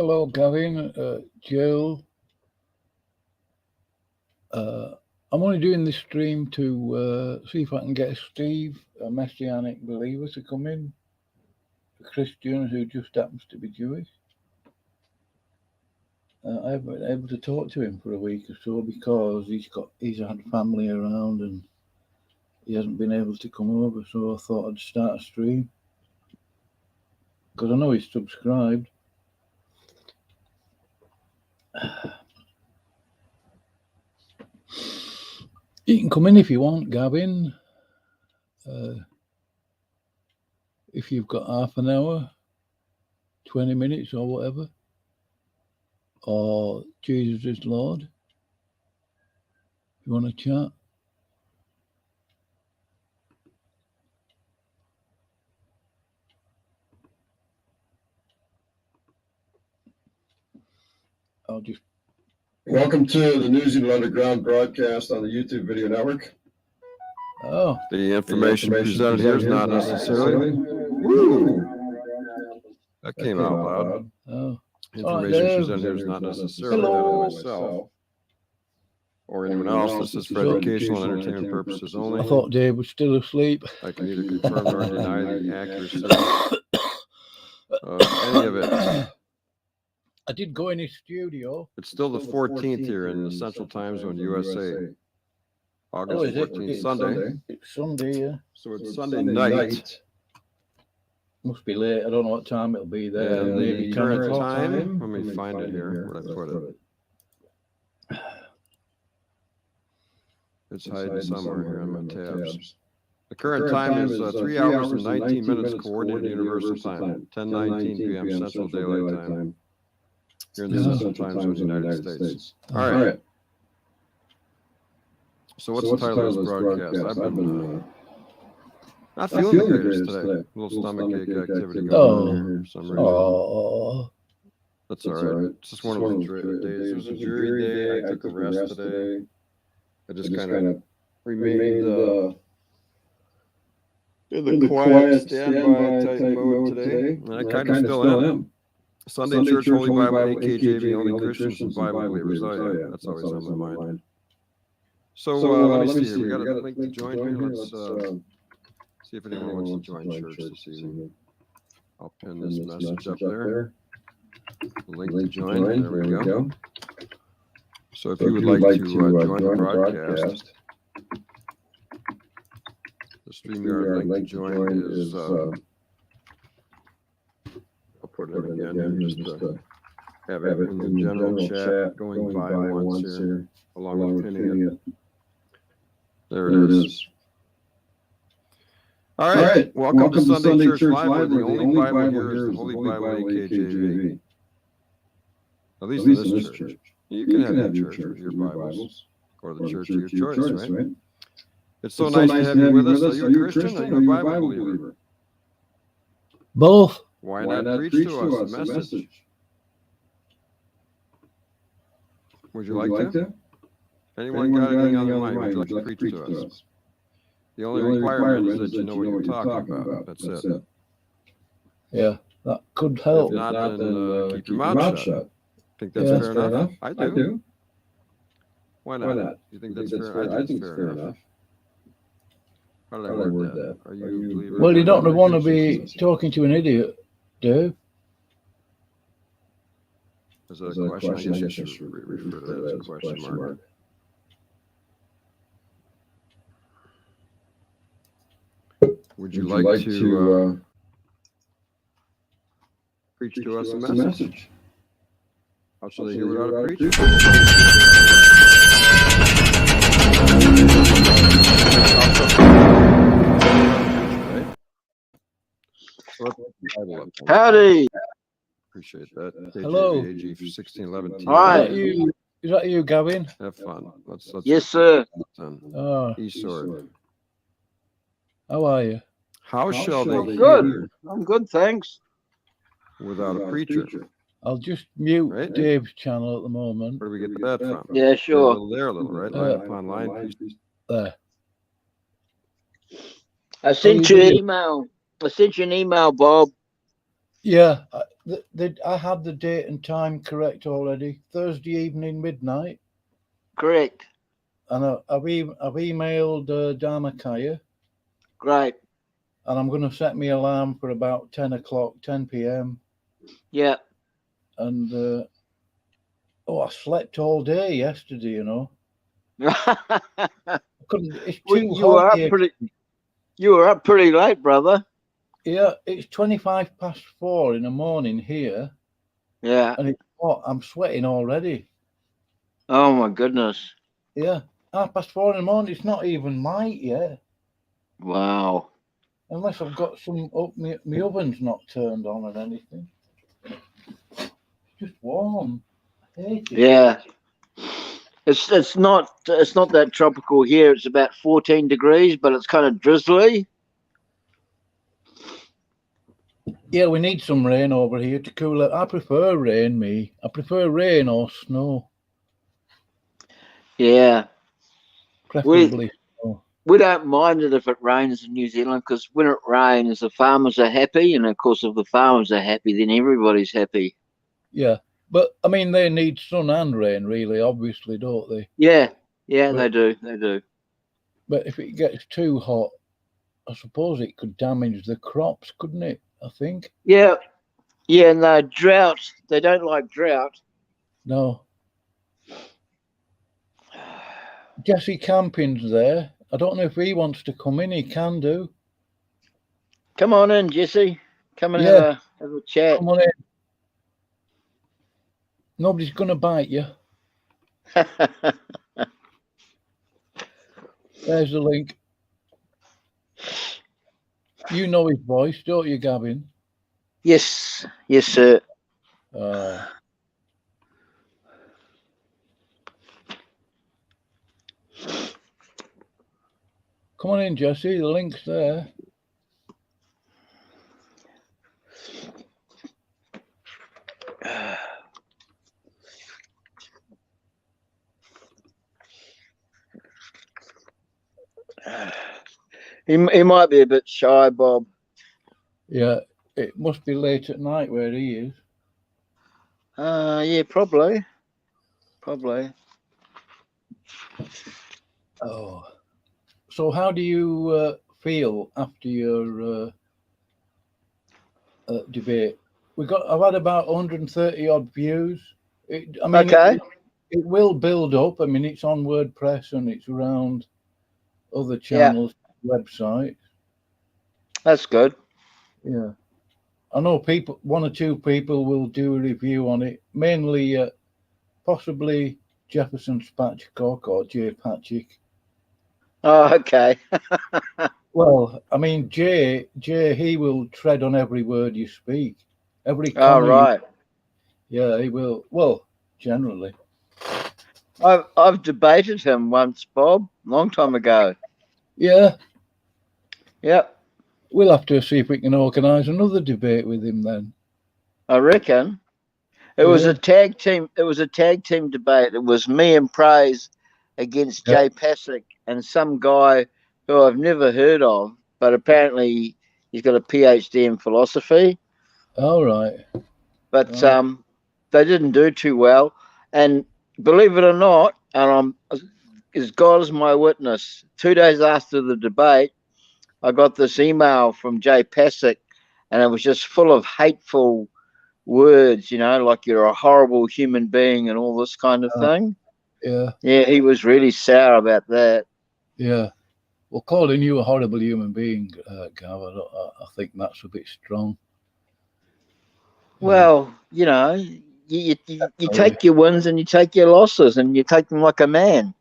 Hello, Gavin, Jill. I'm only doing this stream to see if I can get Steve, a Messianic believer, to come in, a Christian who just happens to be Jewish. I haven't been able to talk to him for a week or so because he's had family around and he hasn't been able to come over. So I thought I'd start a stream because I know he's subscribed. You can come in if you want, Gavin. If you've got half an hour, 20 minutes or whatever. Or Jesus is Lord. If you want to chat. I'll just... Welcome to the New Zealand Underground broadcast on the YouTube Video Network. Oh. The information presented here is not necessarily. Woo! That came out loud. Oh. Information presented here is not necessarily myself or anyone else. This is for educational and entertainment purposes only. I thought Dave was still asleep. I can neither confirm nor deny the accuracy of any of it. I did go in his studio. It's still the 14th here in the Central Time Zone, USA. August 14th, Sunday. It's Sunday, yeah. So it's Sunday night. Must be late. I don't know what time it'll be there. And Maybe the current time, let me find it here. Where I put it. It's hiding somewhere here on my tabs. The current time is 3 hours and 19 minutes Coordinated Universal Time, 10:19 p.m. Central Daylight Time. Here in the Central Time Zone, United States. All right. So what's the title of this broadcast? I've been not feeling the greatest today. A little stomachache activity going on here for some reason. Oh. That's all right. It's just one of those days. It was a jury day. I took a rest today. I just kind of remained in the quiet standby type mode today. And I kind of still am. Sunday Church, Holy Bible, AKJV, only Christians and Bible believers. Oh yeah, that's always on my mind. So let me see here. We got a link to join here. Let's see if anyone wants to join church this evening. I'll pin this message up there. The link to join. There we go. So if you would like to join the broadcast, the StreamYard link to join is... put it again here just to have it in the general chat going by once here, along with pinning it. There it is. All right. Welcome to Sunday Church Live, where the only Bible here is the Holy Bible, AKJV. At least in this church. You can have your church with your Bibles, or the church of your choice, right? It's so nice to have you with us. Are you a Christian or are you a Bible believer? Both. Why not preach to us a message? Would you like to? Anyone got anything on their mind? Would you like to preach to us? The only requirement is that you know what you're talking about. That's it. Yeah, that could help. If not, then keep your mouth shut. Think that's fair enough? I do. Why not? You think that's fair? I think it's fair enough. How did I word that? Are you a believer? Well, you don't want to be talking to an idiot, Dave. Is that a question? I guess you should refer to that as a question mark. Would you like to preach to us a message? How shall they hear without a preacher? Howdy. Appreciate that. Hello. AG for 1611. Hi. Is that you, Gavin? Have fun. Let's Yes, sir. Oh, E-sword. how are you? How shall they Good. hear I'm good, thanks. without a preacher? I'll just mute Right. Dave's channel at the moment. Where do we get that from? Yeah, sure. There a little, right? Line upon line. There. I sent you an email. I sent you an email, Bob. Yeah, I had the date and time correct already. Thursday evening, midnight. Correct. And I've emailed Dharmakaya. Great. And I'm going to set my alarm for about 10 p.m. Yeah. And I slept all day yesterday, you know. I couldn't. It's too hot here. You were up pretty late, brother. Yeah, it's 4:25 in the morning here. Yeah. And it's hot. I'm sweating already. Oh my goodness. Yeah, 4:30 in the morning. It's not even light yet. Wow. Unless I've got my oven's not turned on or anything. It's just warm. I hate it. Yeah. It's not that tropical here. It's about 14 degrees, but it's kind of drizzly. Yeah, we need some rain over here to cool it. I prefer rain, I prefer rain or snow. Yeah. Preferably snow. We don't mind it if it rains in New Zealand, because when it rains, the farmers are happy. And, of course, if the farmers are happy, then everybody's happy. Yeah. But, I mean, they need sun and rain, really, obviously, don't they? Yeah. Yeah, they do. They do. But if it gets too hot, I suppose it could damage the crops, couldn't it? I think. Yeah. Yeah, no, drought. They don't like drought. No. Jesse Camping's there. I don't know if he wants to come in. He can do. Come on in, Jesse. Come and have a chat. Come on in. Nobody's going to bite you. There's the link. You know his voice, don't you, Gavin? Yes. Yes, sir. Come on in, Jesse. The link's there. He might be a bit shy, Bob. Yeah, it must be late at night where he is. Yeah, probably. Oh. So how do you feel after your debate? I've had about 130 odd views. Okay. It will build up. I mean, it's on WordPress and it's around other channels, websites. That's good. Yeah. I know one or two people will do a review on it, mainly possibly Jefferson Spatchcock or Jay Patrick. Oh, okay. Well, I mean, Jay, he will tread on every word you speak. Every Oh, right. Yeah, he will. Well, generally. I've debated him once, Bob, long time ago. Yeah. Yep. We'll have to see if we can organise another debate with him then. I reckon. It was a tag team. It was a tag team debate. It was me and Praise against Jay Passick and some guy who I've never heard of, but apparently he's got a PhD in philosophy. All right. But they didn't do too well. And believe it or not, and as God is my witness, 2 days after the debate, I got this email from Jay Passick, and it was just full of hateful words, you know, like you're a horrible human being and all this kind of thing. Yeah. Yeah, he was really sour about that. Yeah. Well, calling you a horrible human being, Gav, I think that's a bit strong. Well, you know, you take your wins and you take your losses and you take them like a man.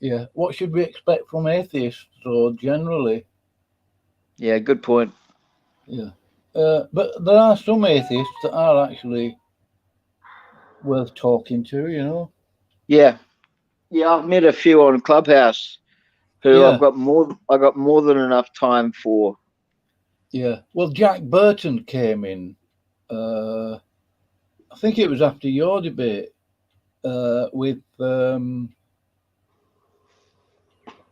Yeah. What should we expect from atheists or generally? Yeah, good point. Yeah. But there are some atheists that are actually worth talking to, you know? Yeah. Yeah, I've met a few on Clubhouse who I've got more than enough time for. Yeah. Well, Jack Burton came in, I think it was after your debate, with, what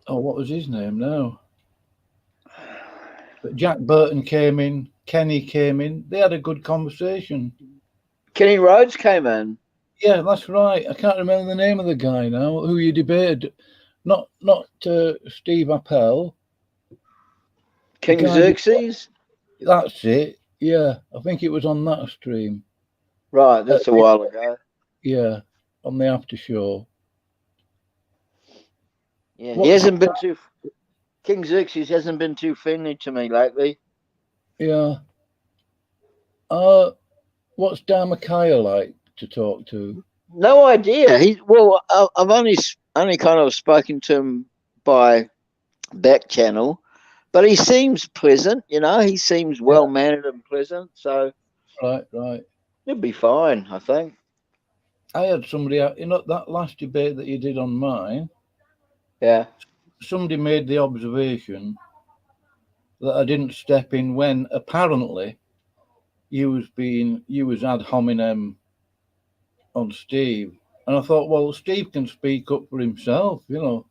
was his name now? But Jack Burton came in Kenny came in. They had a good conversation. Kenny Rhodes came in. Yeah, that's right. I can't remember the name of the guy now who you debated. Not Steve Appel. King Xerxes? That's it. Yeah, I think it was on that stream. Right, that's a while ago. Yeah, on the after show. Yeah, he hasn't been too. King Xerxes hasn't been too friendly to me lately. Yeah. What's Dharmakaya like to talk to? No idea. I've only kind of spoken to him by back channel, but he seems pleasant. You know, he seems well mannered and pleasant. So Right. He'll be fine, I think. I had somebody, that last debate that you did on mine. Yeah. Somebody made the observation that I didn't step in when apparently you was ad hominem on Steve. And I thought, well, Steve can speak up for himself, Wow,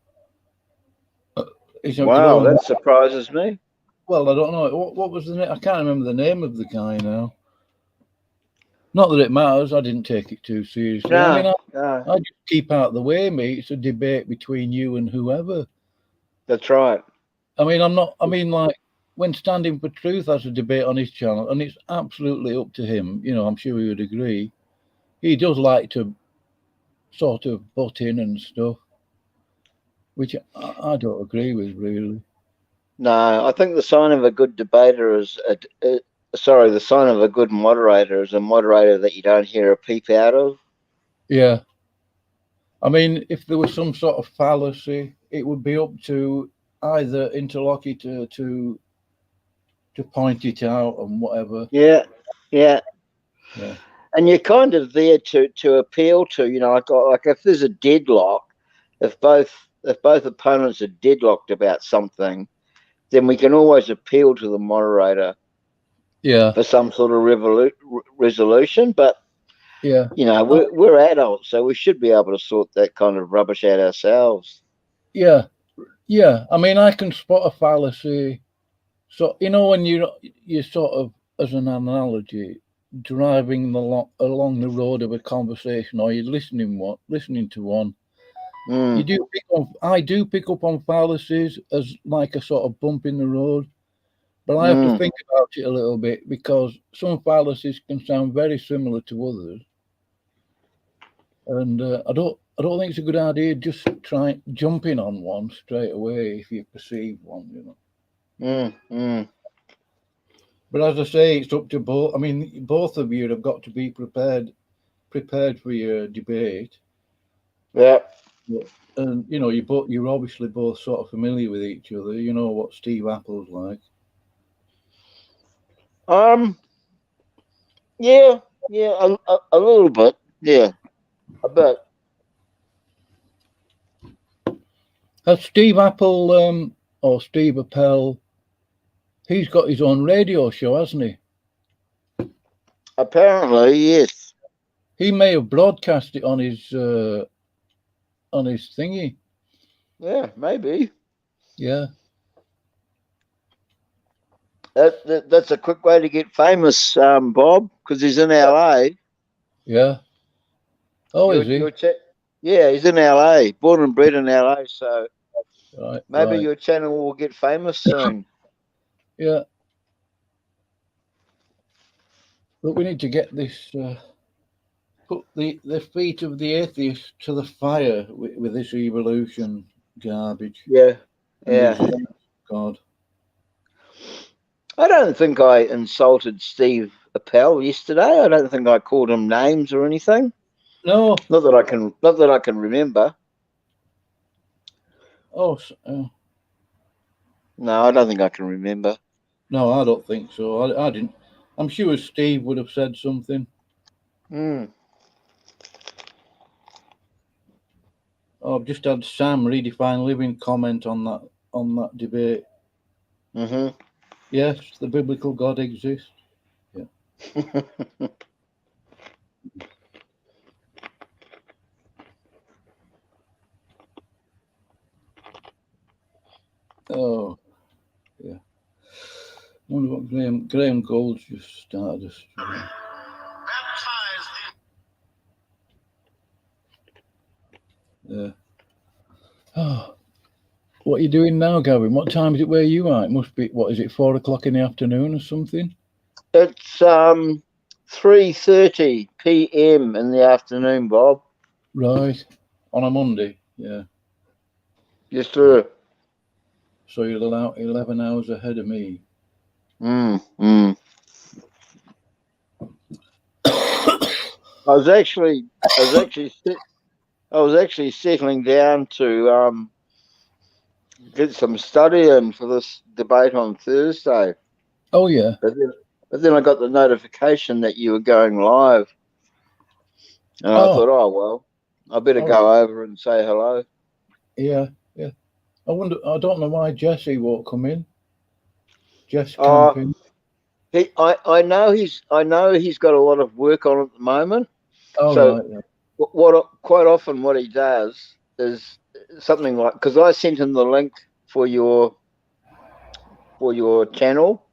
that surprises me. Well, I don't know. What was the name? I can't remember the name of the guy now. Not that it matters. I didn't take it too seriously. No, I mean, I just keep out of the way, mate. It's a debate between you and whoever. That's right. Like when Standing for Truth has a debate on his channel, and it's absolutely up to him. I'm sure he would agree. He does like to sort of butt in and stuff, which I don't agree with, really. No, I think the sign of a good debater is the sign of a good moderator is a moderator that you don't hear a peep out of. Yeah. I mean, if there was some sort of fallacy, it would be up to either interlocutor to point it out and whatever. Yeah. And you're kind of there to appeal to, like if there's a deadlock, if both opponents are deadlocked about something, then we can always appeal to the moderator. Yeah. For some sort of resolution, but yeah, we're adults, so we should be able to sort that kind of rubbish out ourselves. Yeah. I mean, I can spot a fallacy. So when you're sort of, as an analogy, driving along the road of a conversation, or you're listening to one. You do I do pick up on fallacies as like a sort of bump in the road. But I have to think about it a little bit, because some fallacies can sound very similar to others, and I don't think it's a good idea just try jumping on one straight away if you perceive one, But as I say, it's up to both. I mean, both of you have got to be prepared for your debate. Yeah. And you're obviously both sort of familiar with each other. You know what Steve Apple's like. Yeah, a little bit. Yeah, a bit. Has Steve Apple or Steve Appel? He's got his own radio show, hasn't he? Apparently, yes. He may have broadcast it on his thingy. Yeah, maybe. Yeah. That's a quick way to get famous, Bob, because he's in LA. Yeah. Oh, is he? Yeah, he's in LA, born and bred in LA. So maybe right. your channel will get famous soon. Yeah. But we need to get this, put the feet of the atheists to the fire with this evolution garbage. Yeah. God. I don't think I insulted Steve Appel yesterday. I don't think I called him names or anything. No. Not that I can remember. Oh. No, I don't think I can remember. No, I don't think so. I didn't. I'm sure Steve would have said something. Oh, I've just had Sam Redefine Living comment on that debate. Yes, the biblical God exists. Yeah. Oh, yeah. wonder what Graham Gold's just started a stream. Yeah. Oh, what are you doing now, Gavin? What time is it where you are? It must be, what is it, 4 o'clock in the afternoon or something? It's 3:30 p.m. in the afternoon, Bob. Right. On a Monday, yeah. Yes, sir. So you're 11 hours ahead of me. I was actually settling down to get some study in for this debate on Thursday. Oh yeah. But then I got the notification that you were going live. And I thought, oh well, I better go over and say hello. Yeah, yeah. I don't know why Jesse won't come in. Jess camping. I know he's got a lot of work on at the moment. Oh, so right, yeah. Quite often what he does is something like, because I sent him the link for your channel.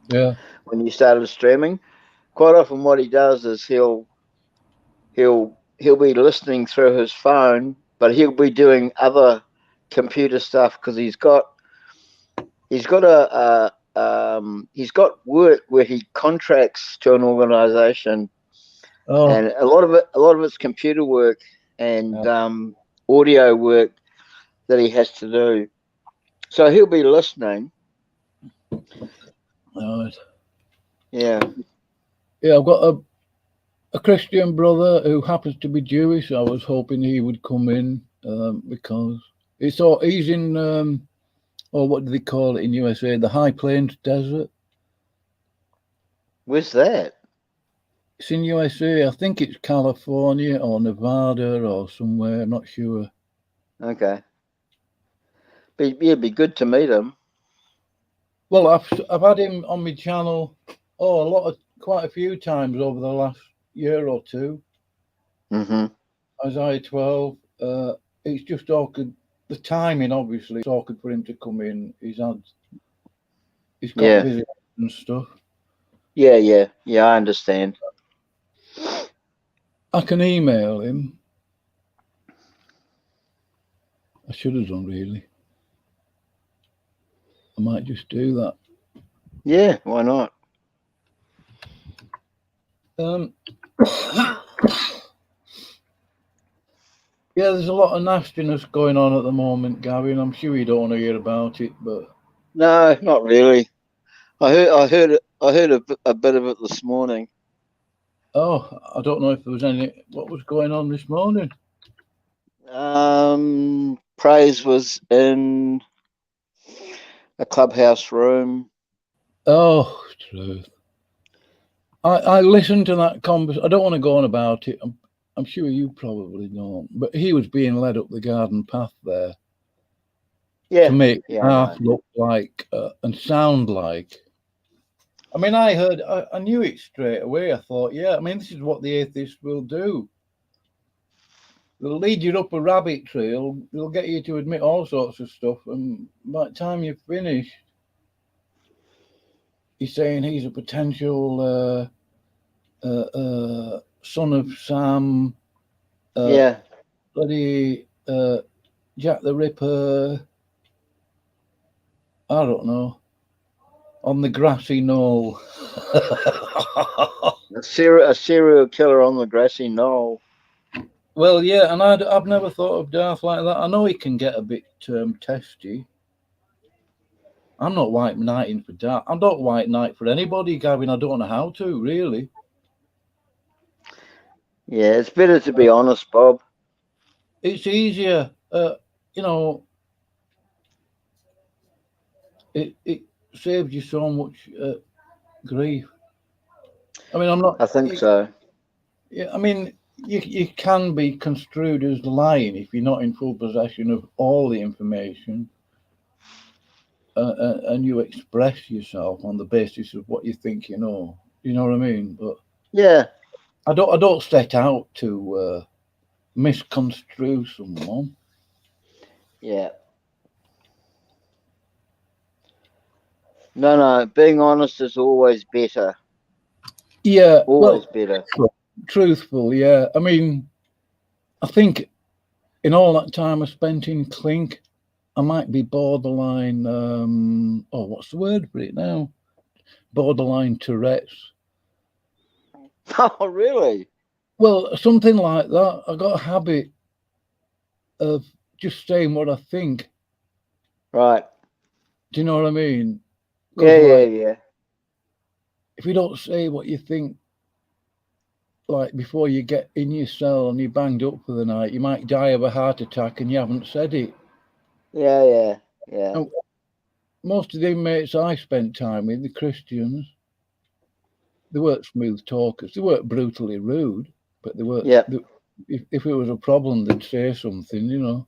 Yeah. When you started streaming, quite often what he does is he'll be listening through his phone, but he'll be doing other computer stuff because he's got work where he contracts to an organization, and a lot of it's computer work and audio work that he has to do. So he'll be listening. Right. Yeah. Yeah, I've got a Christian brother who happens to be Jewish. I was hoping he would come in because he's in what do they call it in USA? The High Plains Desert. Where's that? It's in USA. I think it's California or Nevada or somewhere. I'm not sure. Okay. But yeah, it'd be good to meet him. Well, I've had him on my channel quite a few times over the last year or two. Isaiah 12. It's just awkward. The timing, obviously, it's awkward for him to come in. He's got busy and stuff. Yeah. I understand. I can email him. I should have done, really. I might just do that. Yeah, why not? Yeah, there's a lot of nastiness going on at the moment, Gavin. I'm sure you don't want to hear about it, but no, not really. I heard a bit of it this morning. Oh, I don't know if there was what was going on this morning. Praise was in a clubhouse room. Oh, truth. I listened to that conversation. I don't want to go on about it. I'm sure you probably don't, but he was being led up the garden path there. Yeah. To make half look like and sound like. I mean, I knew it straight away. I thought, yeah, I mean, this is what the atheists will do. They'll lead you up a rabbit trail. They'll get you to admit all sorts of stuff. And by the time you've finished, he's saying he's a potential son of Sam. Bloody Jack the Ripper. I don't know. On the grassy knoll. a serial killer on the grassy knoll. Well, yeah, and I've never thought of Darth like that. I know he can get a bit testy. I'm not white knighting for Darth. I don't white knight for anybody, Gavin. I don't know how to, really. Yeah, it's better to be honest, Bob. It's easier. It saves you so much grief. I mean, I'm not... I think so. Yeah, I mean... You can be construed as lying if you're not in full possession of all the information, and you express yourself on the basis of what you think you know. You know what I mean? But yeah, I don't set out to misconstrue someone. Yeah. No. Being honest is always better. Yeah, always better. Truthful, yeah. I mean, I think in all that time I spent in Clink, I might be borderline, what's the word for it now? Borderline Tourette's. Oh, really? Well, something like that. I got a habit of just saying what I think. Right. Do you know what I mean? Yeah. If you don't say what you think, like before you get in your cell and you're banged up for the night, you might die of a heart attack and you haven't said it. Yeah. And most of the inmates I spent time with, the Christians, they weren't smooth talkers. They weren't brutally rude, but they weren't. Yeah. If it was a problem, they'd say something, you know.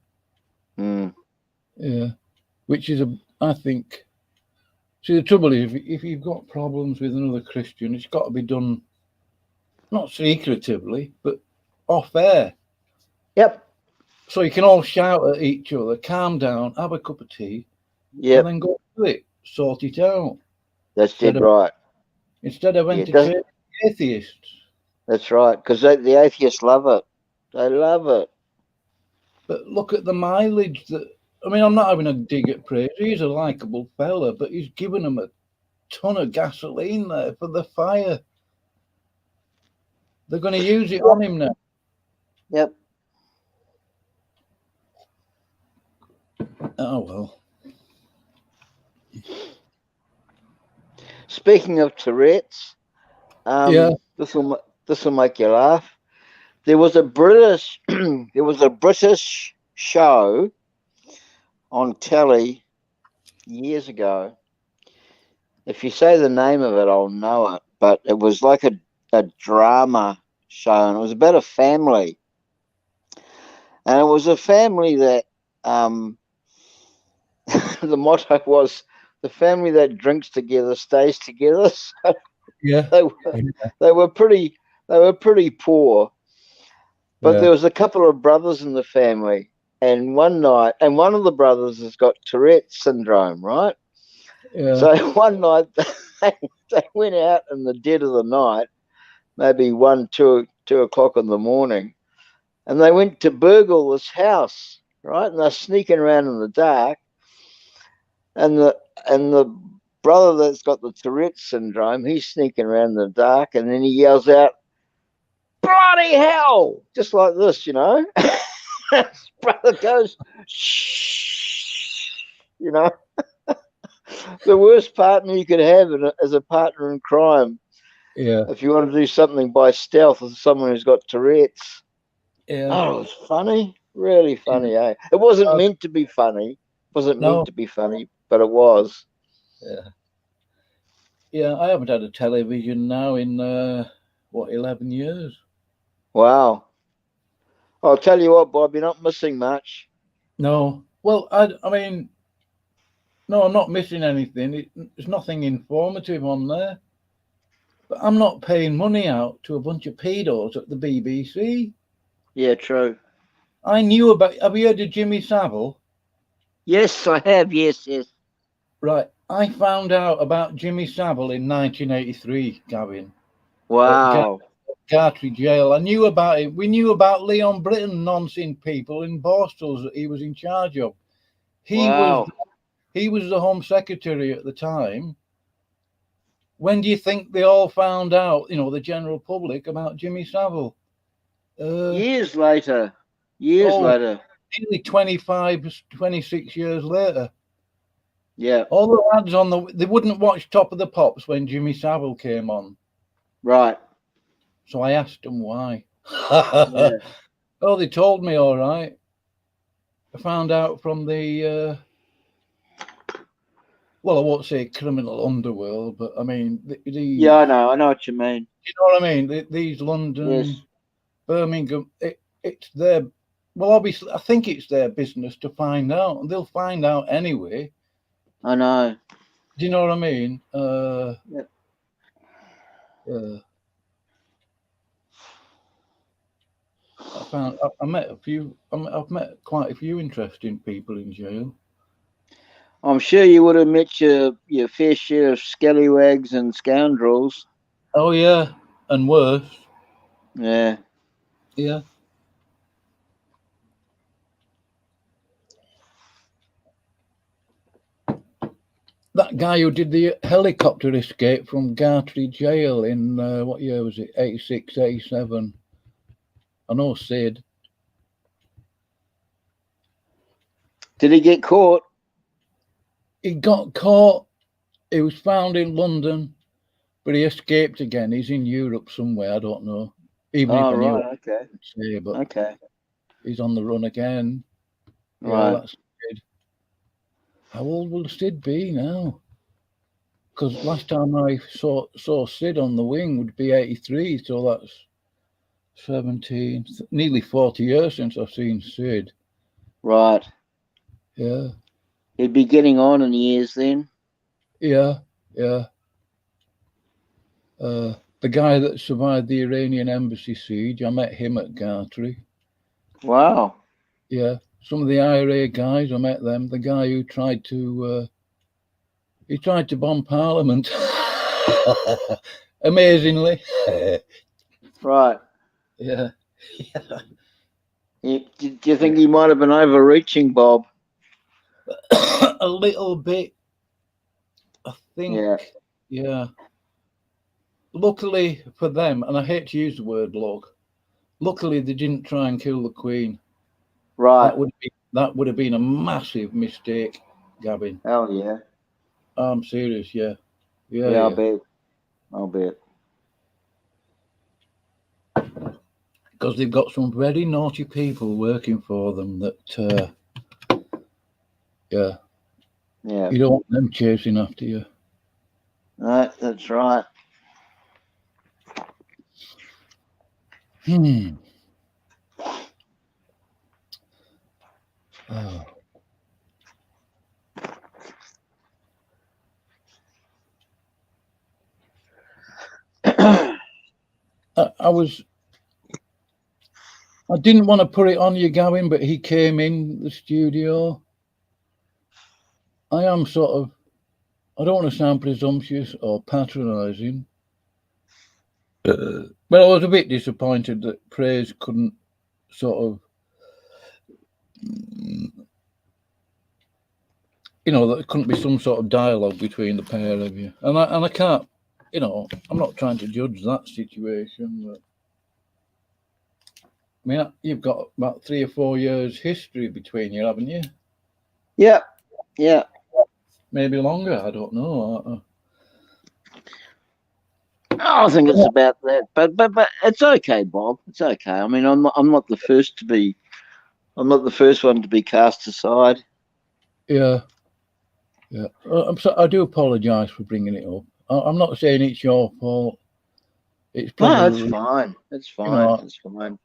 Mm. Yeah, which is I think. See, the trouble is, if you've got problems with another Christian, it's got to be done not secretively, but off air. Yep. So you can all shout at each other, calm down, have a cup of tea, Yep. and then go do it, sort it out. That's dead right. Instead of entertaining atheists. That's right, because the atheists love it. They love it. But look at the mileage that. I mean, I'm not having a dig at Praise. He's a likable fella, but he's given them a ton of gasoline there for the fire. They're going to use it on him now. Yep. Oh, well. Speaking of Tourette's, this will make you laugh. There was a British show on telly years ago. If you say the name of it, I'll know it. But it was like a drama show, and it was about a family. And it was a family that the motto was, the family that drinks together stays together. So yeah, they were pretty poor, but there was a couple of brothers in the family, and one night, and one of the brothers has got Tourette's syndrome, right? Yeah. So one night they went out in the dead of the night, maybe 2 o'clock in the morning, and they went to burgle this house, right? And they're sneaking around in the dark, and the brother that's got the Tourette's syndrome, he's sneaking around in the dark, and then he yells out, "Bloody hell!" Just like this, you know. His brother goes, "Shh," you know. The worst partner you could have as a partner in crime. Yeah. If you want to do something by stealth with someone who's got Tourette's. Yeah. Oh, it was funny. Really funny, eh? It wasn't meant to be funny. Meant to be funny, but it was. Yeah. Yeah, I haven't had a television now in 11 years. Wow. I'll tell you what, Bob, you're not missing much. No. Well, I mean, no, I'm not missing anything. There's nothing informative on there. But I'm not paying money out to a bunch of pedos at the BBC. Yeah, true. I knew about. Have you heard of Jimmy Savile? Yes, I have. Yes. Right. I found out about Jimmy Savile in 1983, Gavin. Wow. Gartrey Jail. I knew about it. We knew about Leon Britton noncing people in Borstalls that he was in charge of. He was the Home Secretary at the time. When do you think they all found out, the general public, about Jimmy Savile? Years later. Later. Nearly 25, 26 years later. Yeah. All the lads they wouldn't watch Top of the Pops when Jimmy Savile came on. Right. So I asked them why. Yeah. Oh, they told me all right. I found out from the, I won't say criminal underworld, but I mean, yeah, I know what you mean. You know what I mean? These London, Birmingham, it's their, well, obviously, I think it's their business to find out, and they'll find out anyway. I know. Do you know what I mean? I've met quite a few interesting people in jail. I'm sure you would have met your fair share of scallywags and scoundrels. Oh yeah, and worse. Yeah. Yeah. That guy who did the helicopter escape from Gartrey jail in, what year was it? 86, 87. I know Sid. Did he get caught? He got caught. He was found in London, but he escaped again. He's in Europe somewhere. I don't know. Even if I knew right. what Okay. to say, but Okay. he's on the run again. Yeah, Right. that's Sid. How old will Sid be now? Because last time I saw Sid on the wing would be 83, so that's 17, nearly 40 years since I've seen Sid. Right. Yeah. He'd be getting on in years then. Yeah, yeah. The guy that survived the Iranian embassy siege, I met him at Gartrey. Wow. Yeah. Some of the IRA guys, I met them. The guy who tried to bomb Parliament. Amazingly. Right. Yeah. Do you think he might have been overreaching, Bob? A little bit. I think. Yeah. Luckily for them, and I hate to use the word luck, luckily they didn't try and kill the Queen. Right. That would have been a massive mistake, Gavin. Oh yeah. I'm serious, yeah. Yeah, I'll bet. Because they've got some very naughty people working for them that, yeah. You don't want them chasing after you. Right, that's right. Oh. I didn't want to put it on you, Gavin, but he came in the studio. I am sort of, I don't want to sound presumptuous or patronising, but I was a bit disappointed that Praise couldn't sort of, there couldn't be some sort of dialogue between the pair of you. And I can't, I'm not trying to judge that situation, but I mean, you've got about 3 or 4 years history between you, haven't you? Yeah. Yeah. Maybe longer, I don't know. I think it's about that, but it's okay, Bob. It's okay. I mean, I'm not the first one to be cast aside. Yeah. I do apologise for bringing it up. I'm not saying it's your fault. It's probably, no, it's fine. It's fine. It's fine.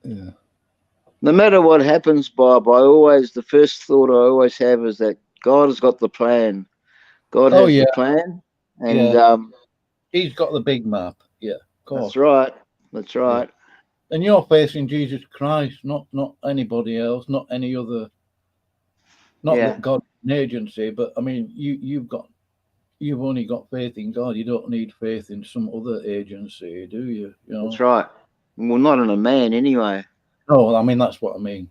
Yeah. No matter what happens, Bob, the first thought I always have is that God has got the plan. God has the plan, and He's got the big map. Yeah, of course. That's right. That's right. Yeah. And you're facing Jesus Christ, not anybody else, not any other. Not that God's an agency, but I mean, you've only got faith in God. You don't need faith in some other agency, do you? That's right. Well, not in a man, anyway. No, I mean that's what I mean.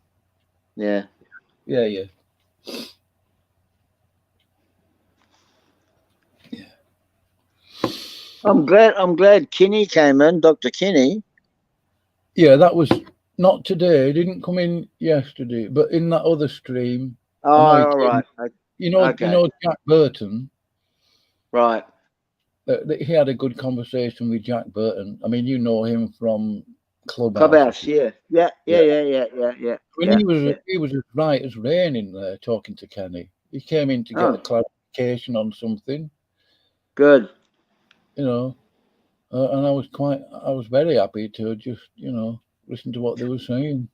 Yeah. Yeah. I'm glad Kinney came in, Dr. Kinney. Yeah, that was not today. He didn't come in yesterday, but in that other stream. Oh, all right. You know Jack Burton. Right. He had a good conversation with Jack Burton. I mean, you know him from Clubhouse. Yeah. When he was as right as rain in there talking to Kenny. He came in to get a clarification on something. Good. And I was very happy to just, listen to what they were saying.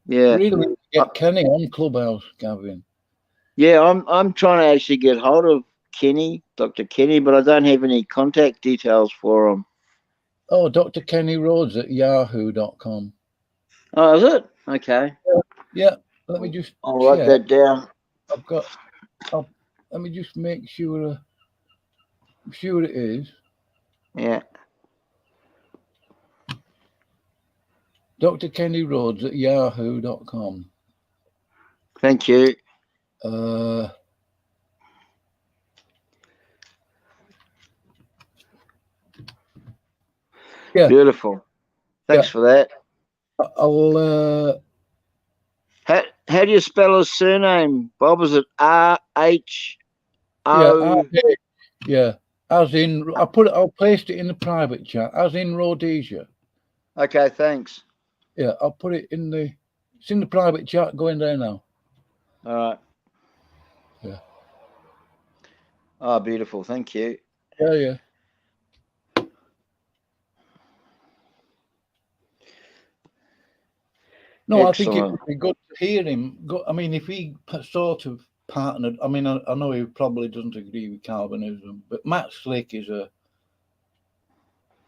Yeah. Really get Kenny on Clubhouse, Gavin. Yeah, I'm trying to actually get hold of Kenny, Dr. Kenny, but I don't have any contact details for him. Oh, Dr. Kenny Rhodes at yahoo.com. Oh, is it? Okay. Yeah. Let me just I'll write that down. Let me just make sure. I'm sure it is. Yeah. Dr. Kenny Rhodes at yahoo.com. Thank you. Yeah. Beautiful. Thanks for that. I'll. How do you spell his surname, Bob? Is it R-H-O? Yeah. As in, I'll paste it in the private chat. As in Rhodesia. Okay, thanks. Yeah, I'll put it in it's in the private chat. Go in there now. All right. Yeah. Oh, beautiful. Thank you. Yeah. No, excellent. I think it would be good to hear him. I mean, if he sort of partnered, I mean, I know he probably doesn't agree with Calvinism, but Matt Slick is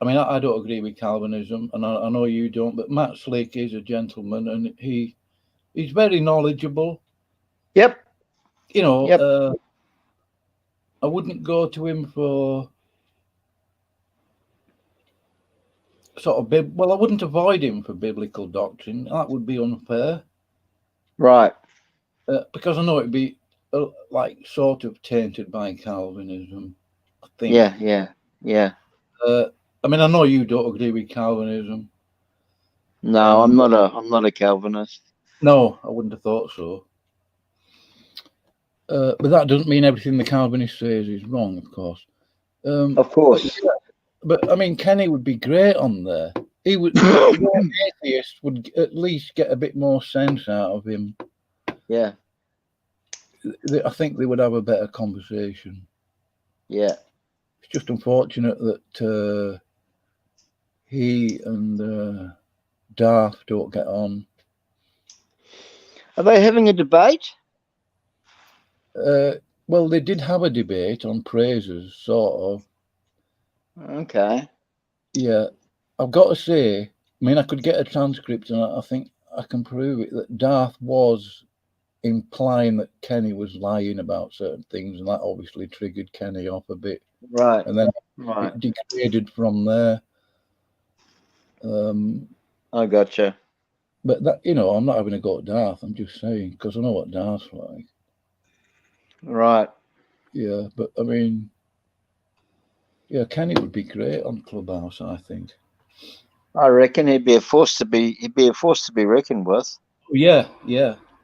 I mean, I don't agree with Calvinism, and I know you don't, but Matt Slick is a gentleman, and he's very knowledgeable. Yep. You know, I wouldn't go to him for sort of I wouldn't avoid him for biblical doctrine. That would be unfair, right? Because I know it'd be like sort of tainted by Calvinism. I think. Yeah. I mean, I know you don't agree with Calvinism. No, I'm not a Calvinist. No, I wouldn't have thought so. But that doesn't mean everything the Calvinist says is wrong, of course. Of course. But I mean, Kenny would be great on there. He would. An atheist would at least get a bit more sense out of him. Yeah. I think they would have a better conversation. Yeah. It's just unfortunate that he and Darth don't get on. Are they having a debate? Well, they did have a debate on praises, sort of. Okay. Yeah, I've got to say, I mean, I could get a transcript, and I think I can prove it, that Darth was implying that Kenny was lying about certain things, and that obviously triggered Kenny off a bit. Right. And then it degraded from there. I gotcha. But that, you know, I'm not having a go at Darth. I'm just saying, because I know what Darth's like. Right. Yeah, but I mean, yeah, Kenny would be great on Clubhouse, I think. I reckon he'd be a force to be reckoned with. Yeah.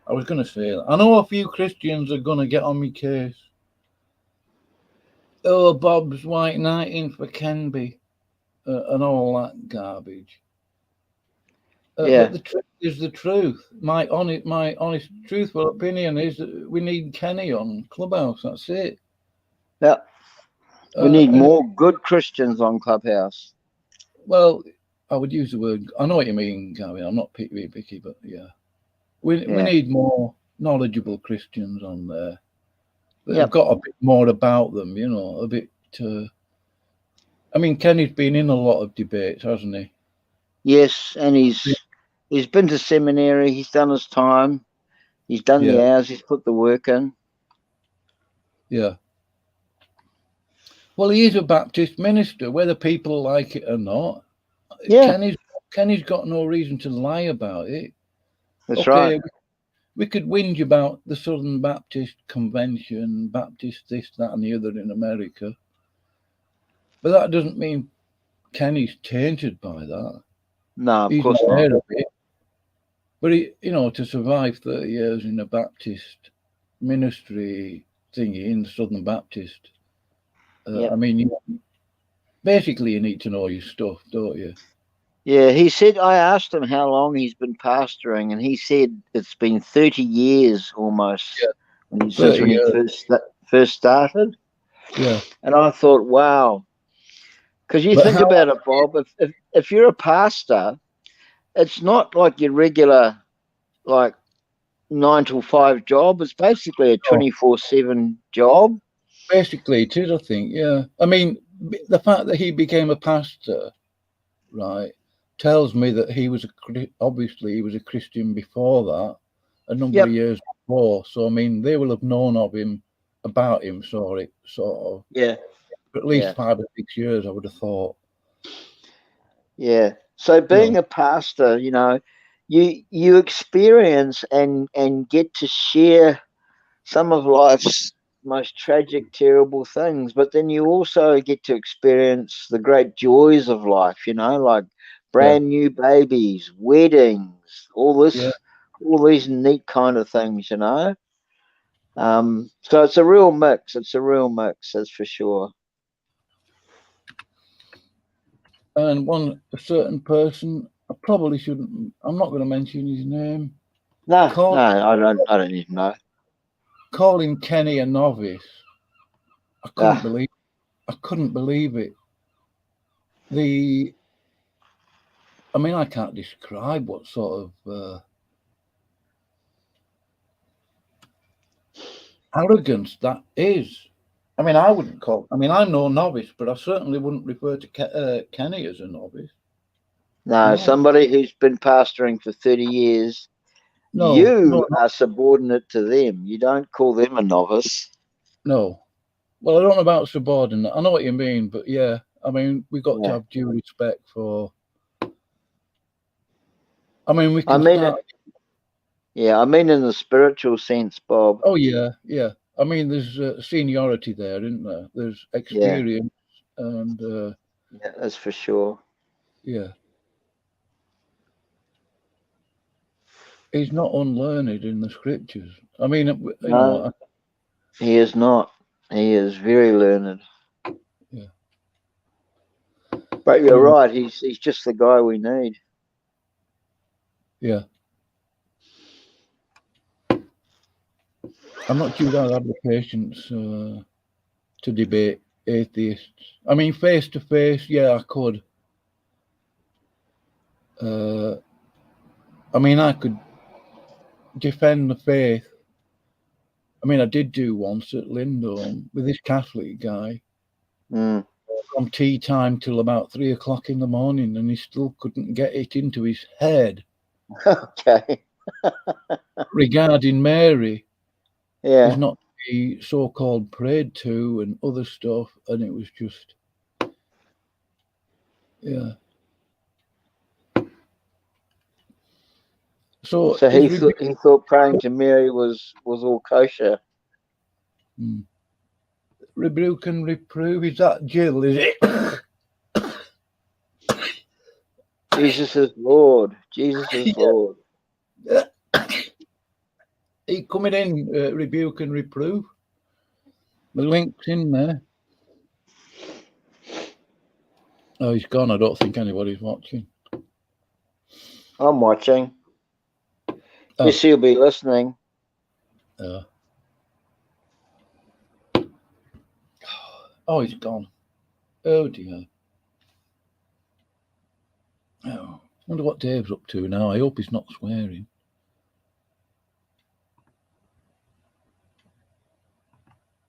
I was going to say that. I know a few Christians are going to get on me case. Oh, Bob's white knighting for Kenby and all that garbage. But the truth is the truth. My honest, truthful opinion is that we need Kenny on Clubhouse. That's it. Yeah. We need more good Christians on Clubhouse. Well, I would use the word. I know what you mean, Gavin. I'm not picky, but yeah. We need more knowledgeable Christians on there. They've got a bit more about them, you know, a bit. I mean, Kenny's been in a lot of debates, hasn't he? Yes, and he's been to seminary. He's done his time. He's done the hours. He's put the work in. Yeah. Well, he is a Baptist minister, whether people like it or not. Yeah. Kenny's got no reason to lie about it. That's right. We could whinge about the Southern Baptist Convention, Baptist this, that, and the other in America. But that doesn't mean Kenny's tainted by that. No, of course not. But to survive 30 years in a Baptist ministry thingy in the Southern Baptist, I mean, basically you need to know your stuff, don't you? Yeah, he said, I asked him how long he's been pastoring, and he said it's been 30 years almost since when he first started. Yeah. And I thought, wow. Because you think about it, Bob, if you're a pastor, it's not like your regular, like 9 to 5 job. It's basically a 24/7 job. Basically, it is, I think. Yeah. I mean, the fact that he became a pastor, right, tells me that he was obviously a Christian before that, a number of years before. So I mean, they will have known of him, about him, sort of. Yeah. For at least 5 or 6 years, I would have thought. Yeah. So being a pastor, you know, you experience and get to share some of life's most tragic, terrible things, but then you also get to experience the great joys of life, you know, like brand new babies, weddings, all these neat kind of things, you know. So it's a real mix. It's a real mix, that's for sure. And a certain person, I probably shouldn't. I'm not going to mention his name. No, I don't even know. Calling Kenny a novice, I couldn't believe it. I mean, I can't describe what sort of arrogance that is. I mean, I'm no novice, but I certainly wouldn't refer to Kenny as a novice. No, somebody who's been pastoring for 30 years, you are subordinate to them. You don't call them a novice. No. Well, I don't know about subordinate. I know what you mean, but yeah, I mean, we've got to have due respect for. I mean, we can start. I mean in the spiritual sense, Bob. Oh, yeah. I mean, there's seniority there, isn't there? There's experience and. Yeah, that's for sure. Yeah. He's not unlearned in the scriptures. I mean, you know. He is not. He is very learned. Yeah. But you're right. He's just the guy we need. Yeah. I'm not sure I have the patience to debate atheists. I mean, face to face, I could. I mean, I could defend the faith. I mean, I did do once at Lindholm with this Catholic guy from tea time till about 3 o'clock in the morning, and he still couldn't get it into his head. Okay. Regarding Mary. Yeah. Is not to be so-called prayed to and other stuff, and it was just, So he thought praying to Mary was all kosher. Rebuke and reprove, is that Jill, is it? Jesus is Lord. Jesus is Lord. He coming in, rebuke and reprove. The link's in there. Oh, he's gone. I don't think anybody's watching. I'm watching. Guess he'll be listening. Oh, he's gone. Oh, dear. Oh, I wonder what Dave's up to now. I hope he's not swearing.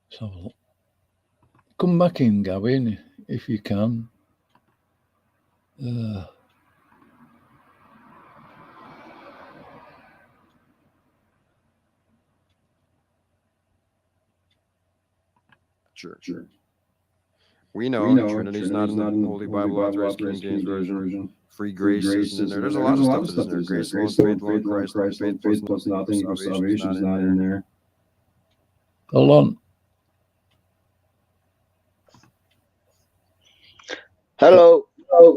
Let's have a look. Come back in, Gavin, if you can. Sure. We know Trinity's not in the Holy Bible authorized King James Version. Free grace isn't in there. There's a lot of stuff that isn't there. Grace alone, faith alone, Christ, faith plus nothing, salvation is not in there. Hold on. Hello.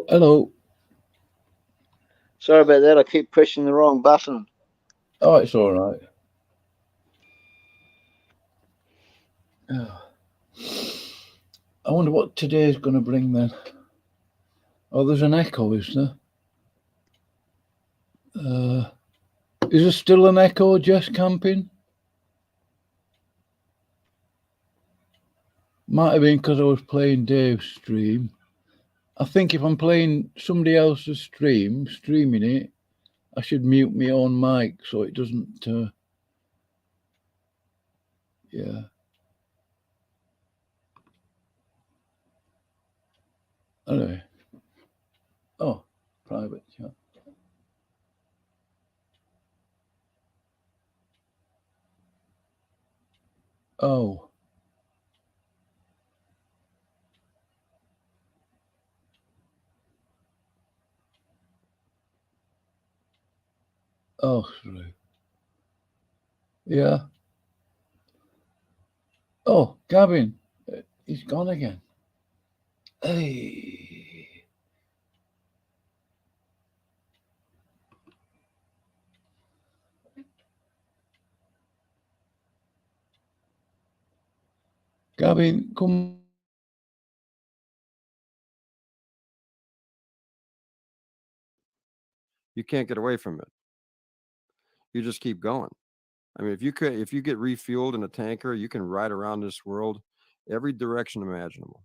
Hello. Sorry about that. I keep pushing the wrong button. Oh, it's all right. I wonder what today's going to bring then. Oh, there's an echo, is there? Is there still an echo, Jess Camping? Might have been because I was playing Dave's stream. I think if I'm playing somebody else's streaming it, I should mute my own mic so it doesn't. Anyway. Oh, private chat. Oh. Oh, sorry. Yeah. Oh, Gavin, he's gone again. Hey. Gavin, come. You can't get away from it. You just keep going. I mean, if you get refueled in a tanker, you can ride around this world every direction imaginable,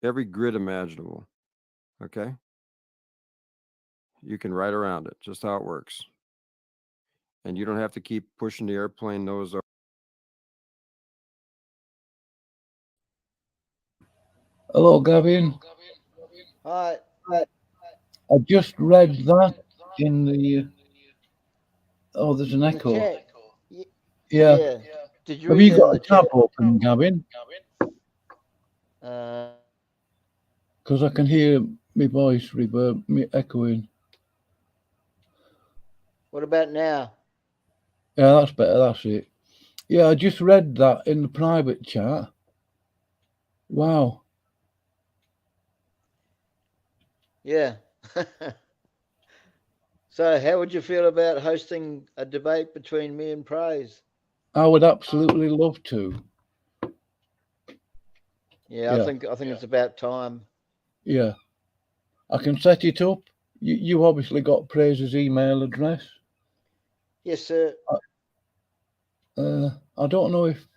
every grid imaginable. Okay? You can ride around it, just how it works. And you don't have to keep pushing the airplane nose up. Hello, Gavin. Hi. I just read that in the. Oh, there's an echo. Yeah. Did you Have read you that got in a the tab chat? open, Gavin? Because I can hear my voice reverb, me echoing. What about now? Yeah, that's better. That's it. Yeah, I just read that in the private chat. Wow. Yeah. So, how would you feel about hosting a debate between me and Praise? I would absolutely love to. Yeah, I think it's about time. Yeah. I can set it up. You obviously got Praise's email address. Yes, sir. I don't know if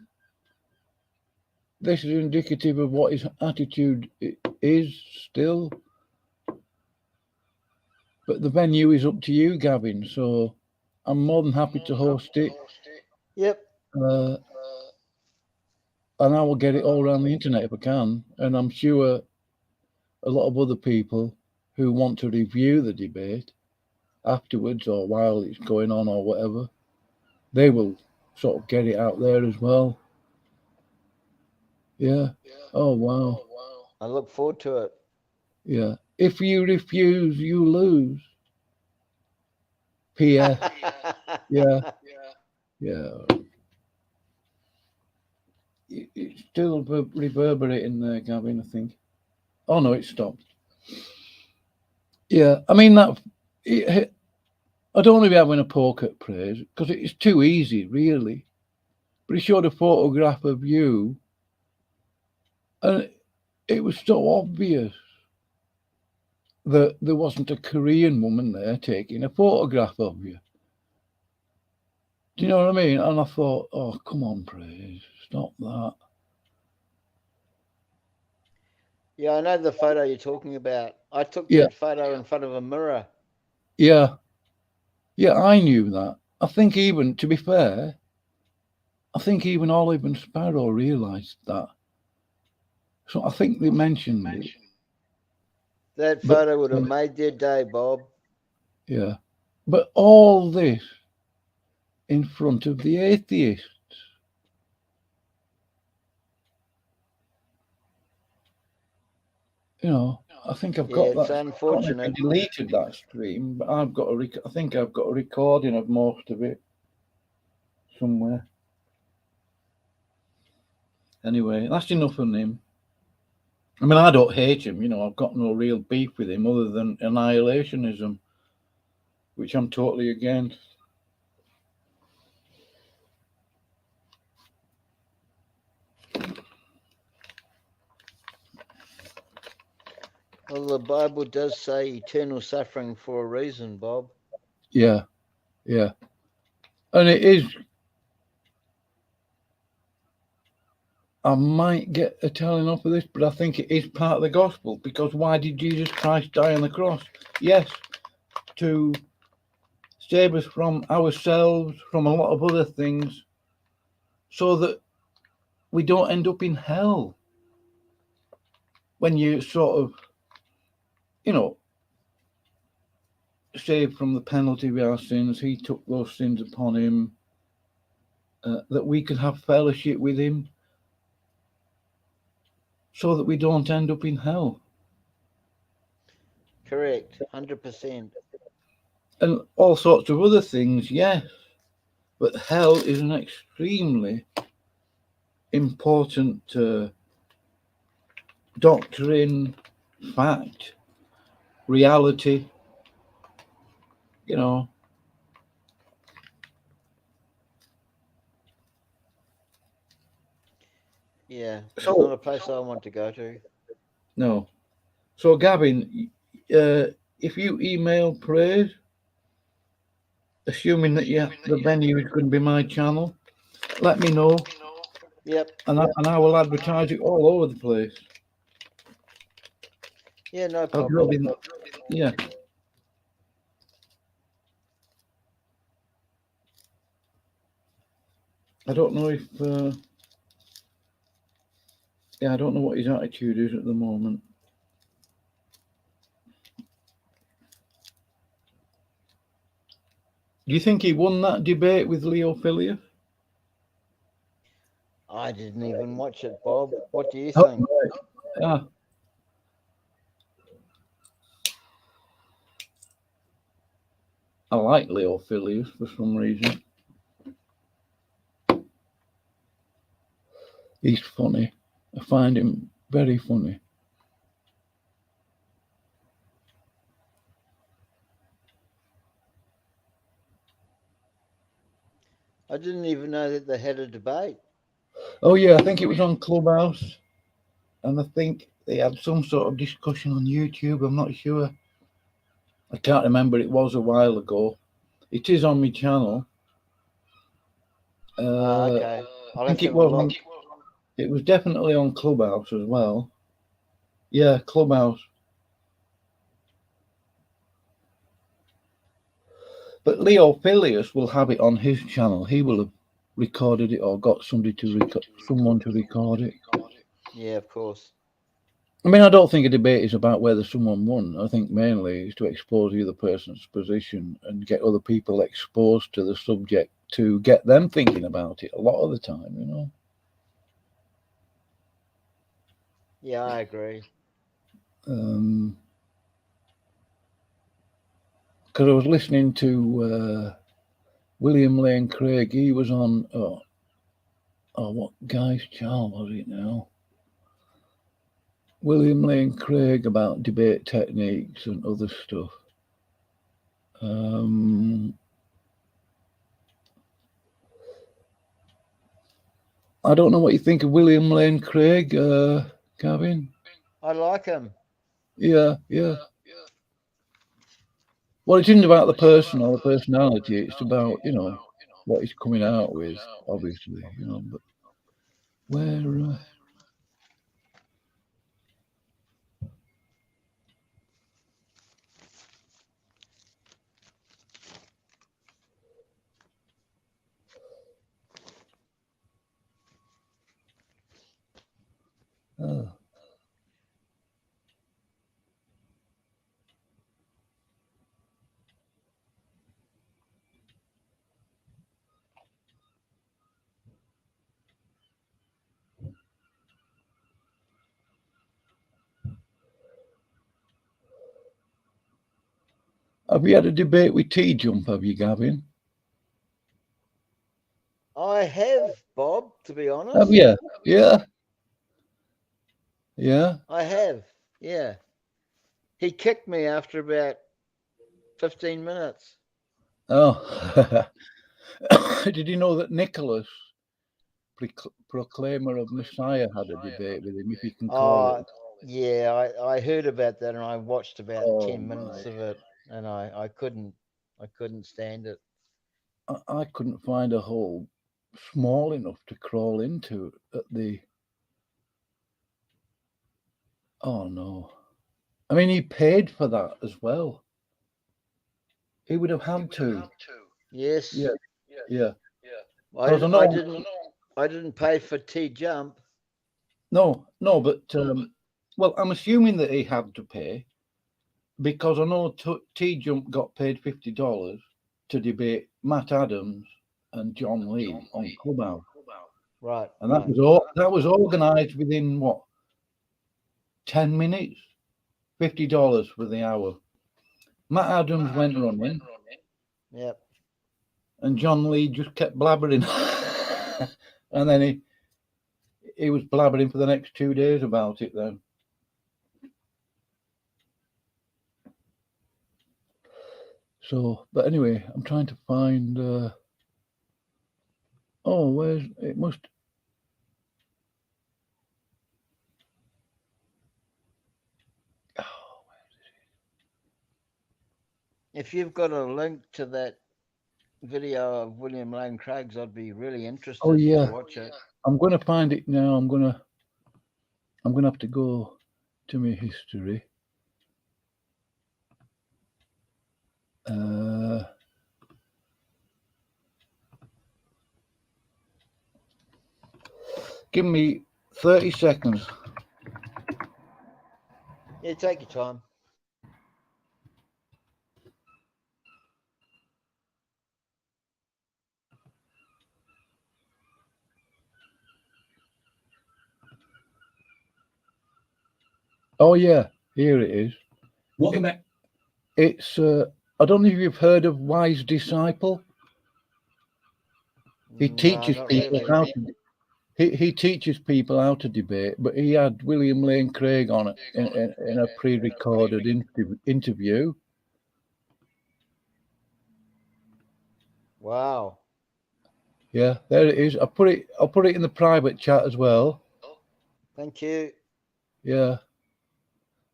this is indicative of what his attitude is still, but the venue is up to you, Gavin. So I'm more than happy to host it. Yep. And I will get it all around the internet if I can. And I'm sure a lot of other people who want to review the debate afterwards or while it's going on or whatever, they will sort of get it out there as well. Yeah. Oh, wow. I look forward to it. Yeah. If you refuse, you lose. P.S. Yeah. Yeah. It's still reverberating there, Gavin, I think. Oh, no, it stopped. Yeah. I mean, I don't want to be having a poke at Praise because it's too easy, really. But he showed a photograph of you, and it was so obvious that there wasn't a Korean woman there taking a photograph of you. Do you know what I mean? And I thought, oh, come on, Praise, stop that. Yeah, I know the photo you're talking about. I took that photo in front of a mirror. Yeah. Yeah, I knew that. I think even, to be fair, I think even Olive and Sparrow realised that. So I think they mentioned it. That photo would have made their day, Bob. Yeah. But all this in front of the atheists. You know, I think I've got that. It's unfortunate. I deleted that stream, but I've got I think I've got a recording of most of it somewhere. Anyway, that's enough of him. I mean, I don't hate him. You know, I've got no real beef with him other than annihilationism, which I'm totally against. Well, the Bible does say eternal suffering for a reason, Bob. Yeah, yeah. And it is. I might get a telling off of this, but I think it is part of the gospel, because why did Jesus Christ die on the cross? Yes, to save us from ourselves, from a lot of other things, so that we don't end up in hell. When you sort of, you know, saved from the penalty of our sins, he took those sins upon him. that we can have fellowship with him so that we don't end up in hell. Correct, 100%. And all sorts of other things, yes. But hell is an extremely important doctrine, fact, reality, you know. Yeah, it's not a place I want to go to. No. So, Gavin, if you email praise, assuming that the venue is going to be my channel, let me know. Yep. And I will advertise it all over the place. Yeah, no problem. Yeah. I don't know if... I don't know what his attitude is at the moment. Do you think he won that debate with Leo Philius? I didn't even watch it, Bob. What do you think? Right. Yeah. I like Leo Philius for some reason. He's funny. I find him very funny. I didn't even know that they had a debate. Oh, yeah, I think it was on Clubhouse. And I think they had some sort of discussion on YouTube. I'm not sure. I can't remember. It was a while ago. It is on my channel. Okay. I think it was. It was definitely on Clubhouse as well. Yeah, Clubhouse. But Leo Philius will have it on his channel. He will have recorded it or got someone to record it. Yeah, of course. I mean, I don't think a debate is about whether someone won. I think mainly it's to expose the other person's position and get other people exposed to the subject to get them thinking about it a lot of the time, you know. Yeah, I agree. Because I was listening to William Lane Craig. He was on, what guy's channel was it now? William Lane Craig about debate techniques and other stuff. I don't know what you think of William Lane Craig, Gavin. I like him. Yeah. Well, it isn't about the person or the personality. It's about, you know, what he's coming out with, obviously, you know. But where... Have you had a debate with T-Jump, have you, Gavin? I have, Bob, to be honest. Have you? Yeah. Yeah. I have, yeah. He kicked me after about 15 minutes. Oh. Did you know that Nicholas, proclaimer of Messiah, had a debate with him, if you can call it? Yeah, I heard about that and I watched about 10 minutes of it and I couldn't stand it. I couldn't find a hole small enough to crawl into at the... Oh, no. I mean, he paid for that as well. He would have had to. Yes. Yeah. I didn't pay for T-Jump. No, but, well, I'm assuming that he had to pay because I know T-Jump got paid $50 to debate Matt Adams and John Lee on Clubhouse. Right. And that was organised within, what, 10 minutes? $50 for the hour. Matt Adams went running. Yep. And John Lee just kept blabbering. And then he was blabbering for the next 2 days about it then. So, but anyway, I'm trying to find... where's... It must... If you've got a link to that video of William Lane Craig's, I'd be really interested to watch it. I'm going to find it now. I'm going to have to go to my history. Give me 30 seconds. Yeah, take your time. Oh yeah, here it is. Welcome back. It's I don't know if you've heard of Wise Disciple. He teaches people how to. He teaches people how to debate, but he had William Lane Craig on it in a pre-recorded interview. Wow. Yeah, there it is. I'll put it in the private chat as well. Thank you. Yeah.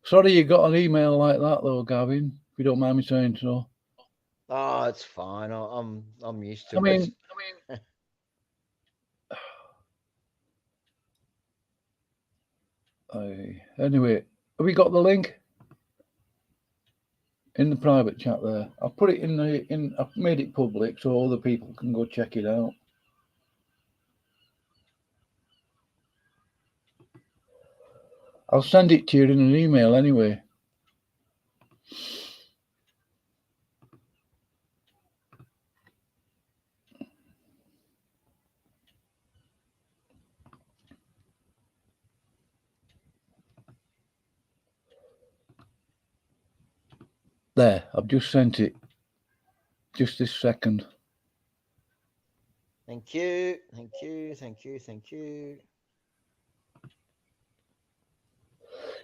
Sorry you got an email like that though, Gavin, if you don't mind me saying so. Oh, it's fine. I'm used to it. Anyway, have we got the link in the private chat there? I'll put it I've made it public so other people can go check it out. I'll send it to you in an email anyway. There, I've just sent it. Just this second. Thank you. Thank you. Thank you. Thank you.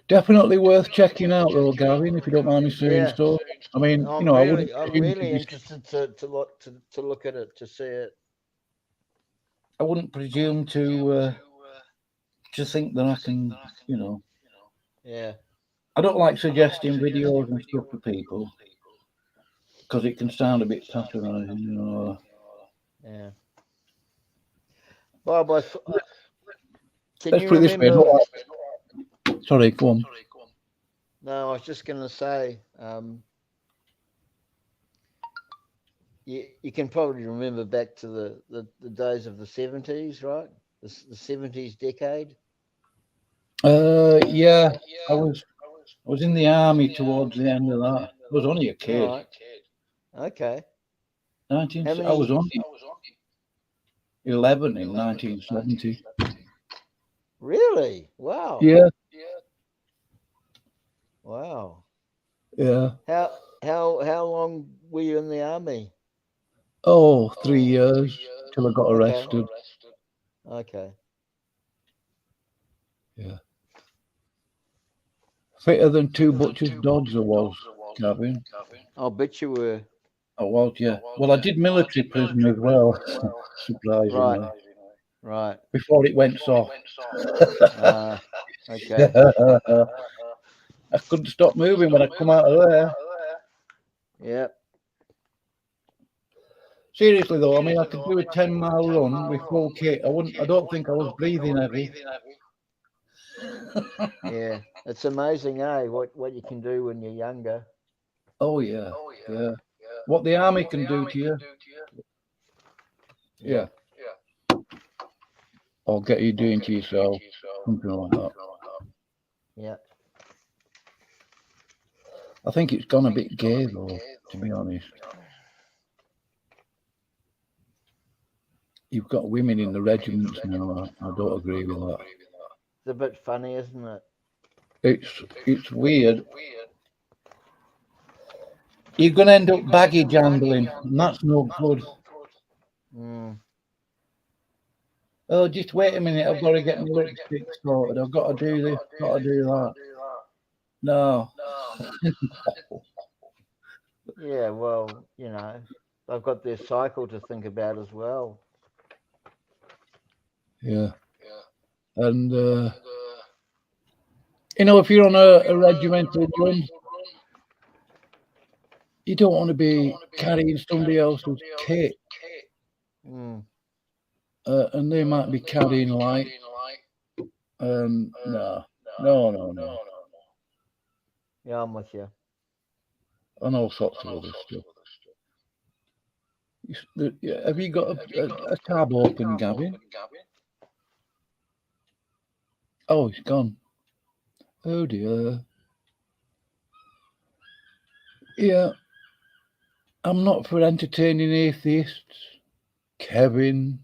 Definitely worth checking out though, Gavin, if you don't mind me saying so. I mean, I'm really interested to look at it, to see it. I wouldn't presume to think that I can, Yeah. I don't like suggesting videos and stuff to people because it can sound a bit patronizing, Yeah. Bob, can you remember? Sorry, go on. No, I was just going to say, you can probably remember back to the days of the 70s, right? The 70s decade. Yeah, I was in the army towards the end of that. I was only a kid. Right. Okay. I was only 11 in 1970. Really? Wow. Yeah. Wow. Yeah. How long were you in the army? 3 years till I got arrested. Okay. Yeah. Fitter than two butcher's dogs I was, Gavin. I'll bet you were. I was, yeah. Well, I did military prison as well, surprisingly. Right. Before it went soft. Okay. I couldn't stop moving when I come out of there. Yep. Seriously though, I mean, I could do a 10-mile run with full kit. I don't think I was breathing heavy. Yeah, it's amazing, what you can do when you're younger. Oh yeah, yeah. What the army can do to you. Yeah. Or get you doing to yourself, something like that. Yeah. I think it's gone a bit gay though, to be honest. you've got women in the regiments now. I don't agree with that. It's a bit funny, isn't it? It's weird. You're going to end up baggage handling, and that's no good. Mm. Oh, just wait a minute. I've got to get my lipstick sorted. I've got to do this, got to do that. No. Yeah, well, you know, they've got their cycle to think about as well. Yeah. And, you know, if you're on a regimental run, you don't want to be carrying somebody else's kit. Mm. And they might be carrying light. No. Yeah, I'm with you. And all sorts of other stuff. Have you got a tab open, Gavin? Oh, it's gone. Oh dear. Yeah. I'm not for entertaining atheists. Kevin.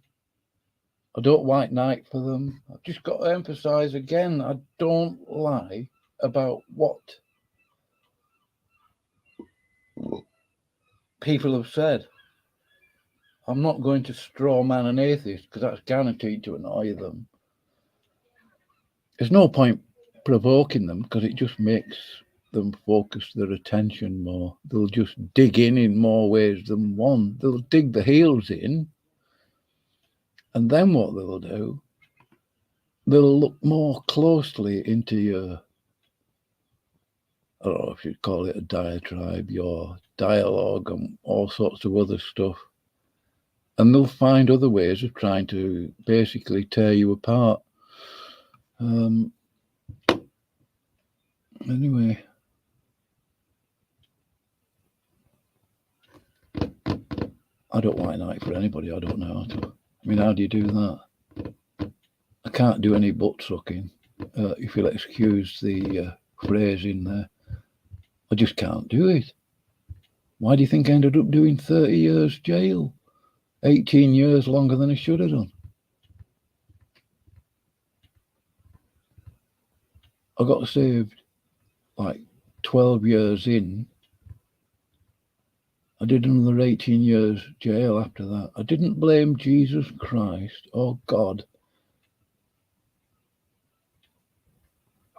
I don't white knight for them. I've just got to emphasize again, I don't lie about what people have said. I'm not going to straw man an atheist because that's guaranteed to annoy them. There's no point provoking them because it just makes them focus their attention more. They'll just dig in more ways than one. They'll dig the heels in, and then what they'll do, they'll look more closely into your, I don't know if you'd call it a diatribe, your dialogue and all sorts of other stuff. And they'll find other ways of trying to basically tear you apart. Anyway. I don't white knight for anybody. I don't know how to. I mean, how do you do that? I can't do any butt sucking, if you'll excuse the phrase in there. I just can't do it. Why do you think I ended up doing 30 years jail? 18 years longer than I should have done. I got saved like 12 years in. I did another 18 years jail after that. I didn't blame Jesus Christ or God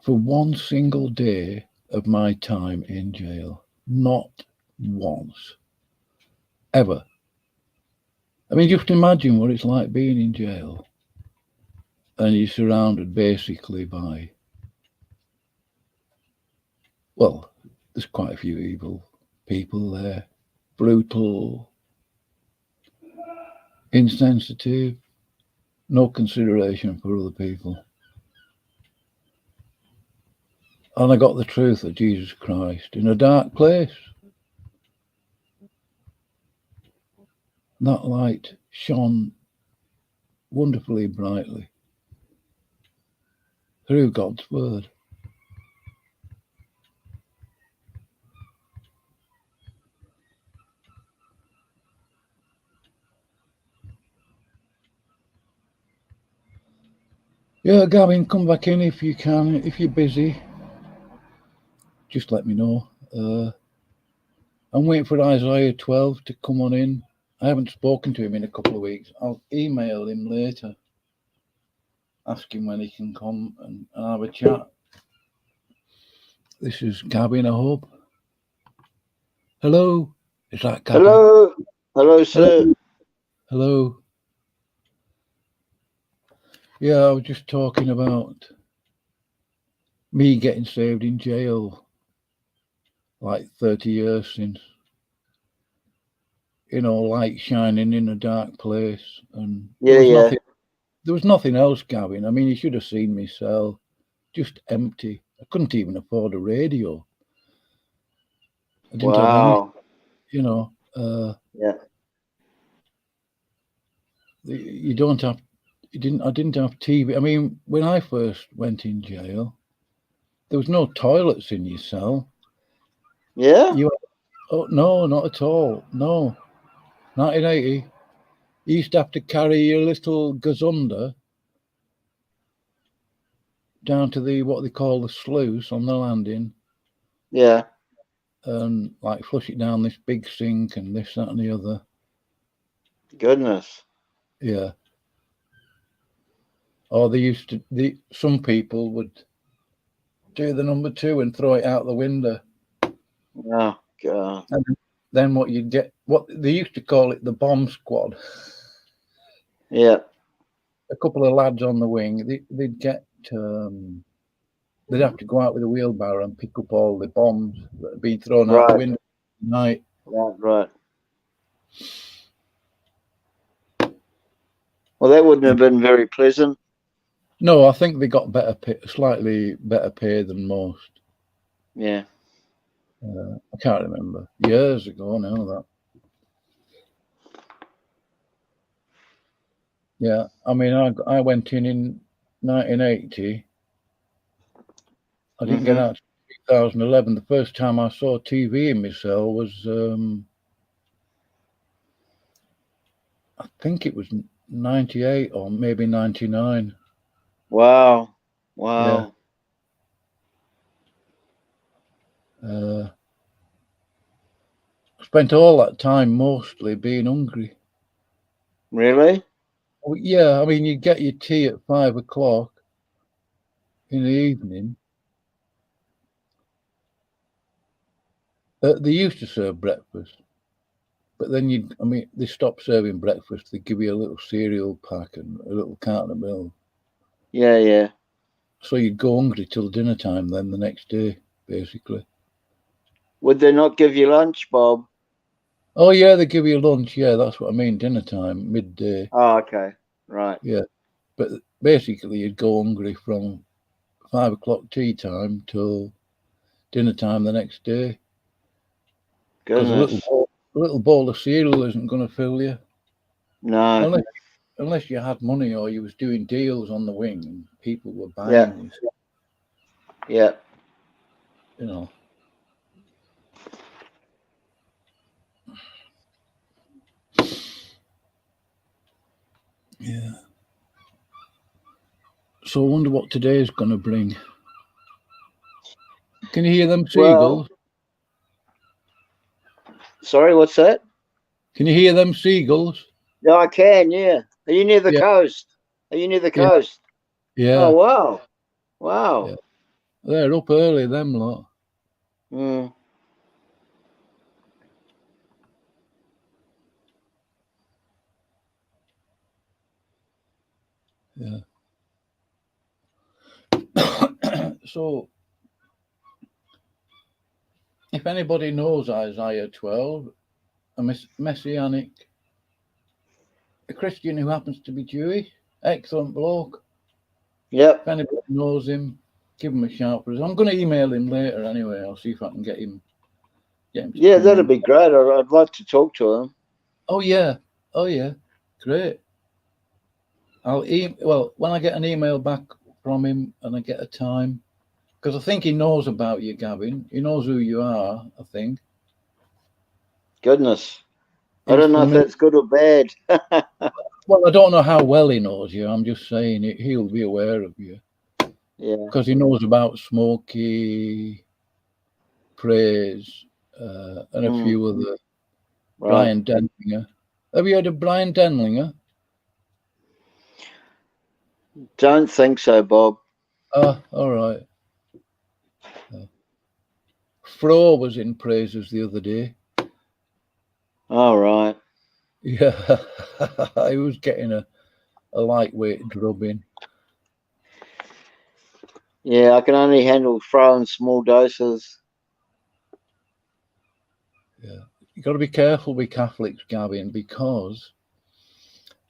for one single day of my time in jail. Not once. Ever. I mean, just imagine what it's like being in jail and you're surrounded basically by, well, there's quite a few evil people there. Brutal, insensitive, no consideration for other people. And I got the truth of Jesus Christ in a dark place. That light shone wonderfully brightly through God's word. Yeah, Gavin, come back in if you can. If you're busy, just let me know. I'm waiting for Isaiah 12 to come on in. I haven't spoken to him in a couple of weeks. I'll email him later, ask him when he can come and have a chat. This is Gavin, I hope. Hello? Is that Gavin? Hello? Hello, sir. Hello? Yeah, I was just talking about me getting saved in jail like 30 years since. You know, light shining in a dark place. And there was nothing else, Gavin. I mean, you should have seen me cell. Just empty. I couldn't even afford a radio. I didn't have any, you know. You don't have, I didn't have TV. I mean, when I first went in jail, there was no toilets in your cell. Yeah? Oh, no, not at all. No. 1980. You used to have to carry your little gazunder down to the what they call the sluice on the landing. Yeah. And like flush it down this big sink and this, that, and the other. Goodness. Yeah. Or they used to. Some people would do the number 2 and throw it out the window. Oh God. And then what you'd get, what they used to call it, the bomb squad. Yeah. A couple of lads on the wing. They'd get. They'd have to go out with a wheelbarrow and pick up all the bombs that had been thrown out the window at night. Right. Well, that wouldn't have been very pleasant. No, I think they got slightly better pay than most. Yeah. I can't remember. Years ago now, that. Yeah, I mean, I went in 1980. I didn't get out until 2011. The first time I saw TV in my cell was, I think it was 98 or maybe 99. Wow. Yeah. Spent all that time mostly being hungry. Really? Well, yeah, I mean, you get your tea at 5 o'clock in the evening. They used to serve breakfast, but then they stopped serving breakfast. They give you a little cereal pack and a little carton of milk. Yeah. So you'd go hungry till dinner time then the next day, basically. Would they not give you lunch, Bob? Oh, yeah, they give you lunch. Yeah, that's what I mean, dinner time, midday. Oh, okay. Right. Yeah, but basically you'd go hungry from 5 o'clock tea time till dinner time the next day. Goodness. A little bowl of cereal isn't going to fill you. No. Unless you had money or you was doing deals on the wing and people were buying this. Yeah. You know. Yeah. So I wonder what today is going to bring. Can you hear them seagulls? Sorry, what's that? Can you hear them seagulls? Yeah, I can, yeah. Are you near the coast? Coast? Yeah. Oh, wow. Wow. Yeah. They're up early, them lot. Mm. Yeah. So, if anybody knows Isaiah 12, a messianic, a Christian who happens to be Jewish, excellent bloke. Yep. If anybody knows him, give him a shout for us. I'm going to email him later anyway. I'll see if I can get him. Yeah, that'd be great. I'd like to talk to him. Oh yeah, great. Well, when I get an email back from him and I get a time, because I think he knows about you, Gavin. He knows who you are, I think. Goodness. I don't know if that's good or bad. Well, I don't know how well he knows you. I'm just saying he'll be aware of you. Yeah. Because he knows about Smokey, Praise, and a few other. Right. Brian Denlinger. Have you heard of Brian Denlinger? Don't think so, Bob. All right. Fro was in Praises the other day. All right. Yeah, I was getting a lightweight drubbing. Yeah, I can only handle Fro in small doses. Yeah, you got to be careful with Catholics, Gavin, because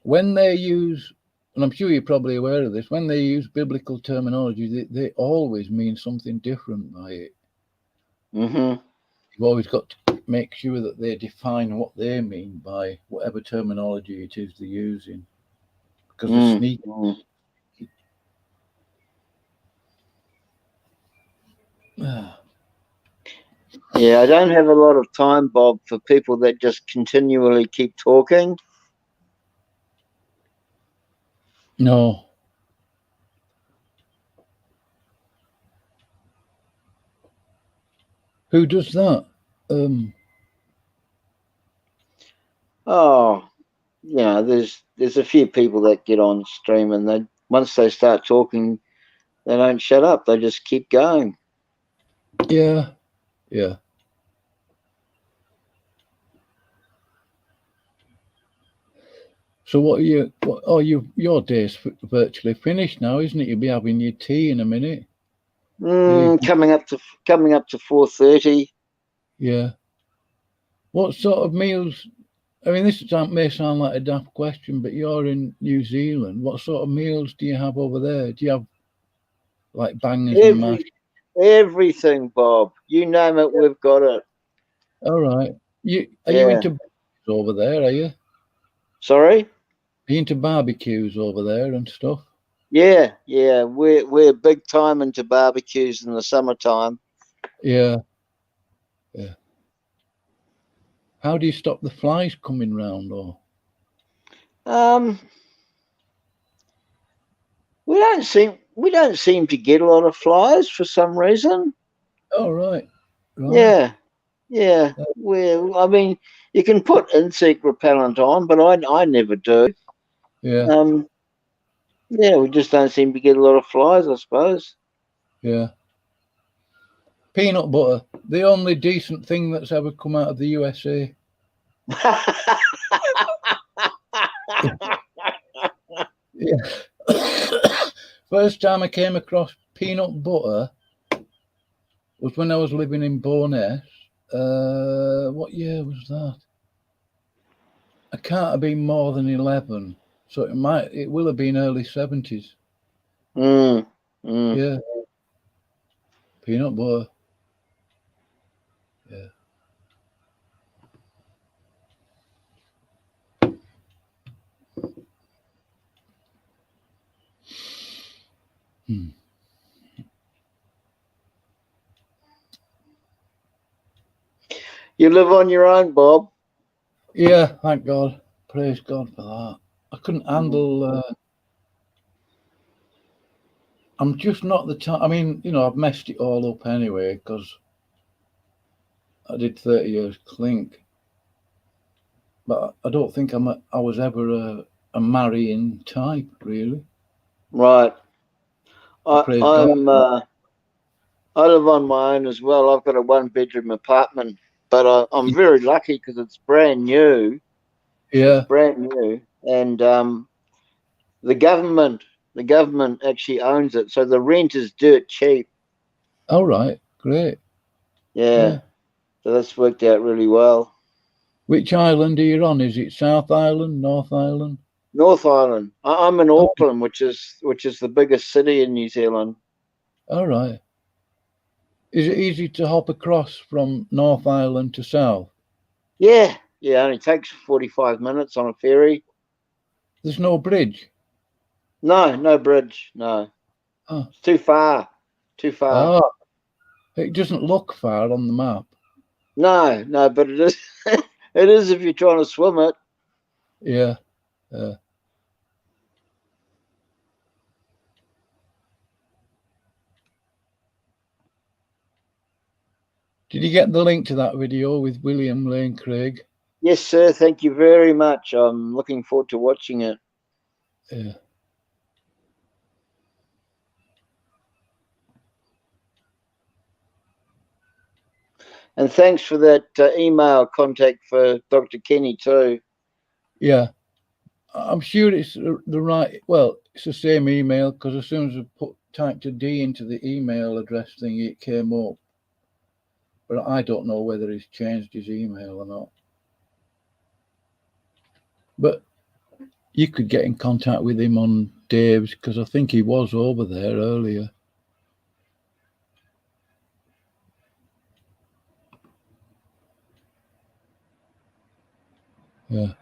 when they use, and I'm sure you're probably aware of this, when they use biblical terminology, they always mean something different by it. Mm-hmm. You've always got to make sure that they define what they mean by whatever terminology it is they're using, because they're sneaky. Yeah, I don't have a lot of time, Bob, for people that just continually keep talking. No. Who does that? Oh, there's a few people that get on stream, and once they start talking, they don't shut up. They just keep going. Yeah. Yeah. So your day's virtually finished now, isn't it? You'll be having your tea in a minute. Coming up to 4:30. Yeah. What sort of meals? I mean, this may sound like a daft question, but you're in New Zealand. What sort of meals do you have over there? Do you have like bangers and mash? Everything, Bob. You name it, we've got it. All right. Are you into barbecues over there? Are you? Sorry? Are you into barbecues over there and stuff? Yeah. We're big time into barbecues in the summertime. Yeah. Yeah. How do you stop the flies coming round? Or we don't seem to get a lot of flies for some reason. Oh, right. Yeah. I mean, you can put insect repellent on, but I never do. Yeah. Yeah, we just don't seem to get a lot of flies, I suppose. Yeah. Peanut butter, the only decent thing that's ever come out of the USA. Yeah. First time I came across peanut butter was when I was living in Bowness. What year was that? I can't have been more than 11, so it will have been early 70s. Yeah. Peanut butter. Yeah. You live on your own, Bob? Yeah, thank God. Praise God for that. I couldn't handle. I'm just not the type. I mean, I've messed it all up anyway because I did 30 years clink. But I don't think I was ever a marrying type, really. Right. Praise God. I live on my own as well. I've got a 1-bedroom apartment, but I'm very lucky because it's brand new. Yeah. It's brand new, and the government actually owns it, so the rent is dirt cheap. All right, great. Yeah. So that's worked out really well. Which island are you on? Is it South Island, North Island? North Island. I'm in Auckland, which is the biggest city in New Zealand. All right. Is it easy to hop across from North Island to South? Yeah, it only takes 45 minutes on a ferry. There's no bridge? No bridge, no. Oh. It's too far. Oh, it doesn't look far on the map. No, but it is. It is if you're trying to swim it. Yeah. Did you get the link to that video with William Lane Craig? Yes, sir. Thank you very much. I'm looking forward to watching it. Yeah. And thanks for that email contact for Dr. Kenny too. Yeah. I'm sure it's the right. Well, it's the same email because as soon as I typed a D into the email address thing, it came up. But I don't know whether he's changed his email or not. But you could get in contact with him on Dave's because I think he was over there earlier. Yeah.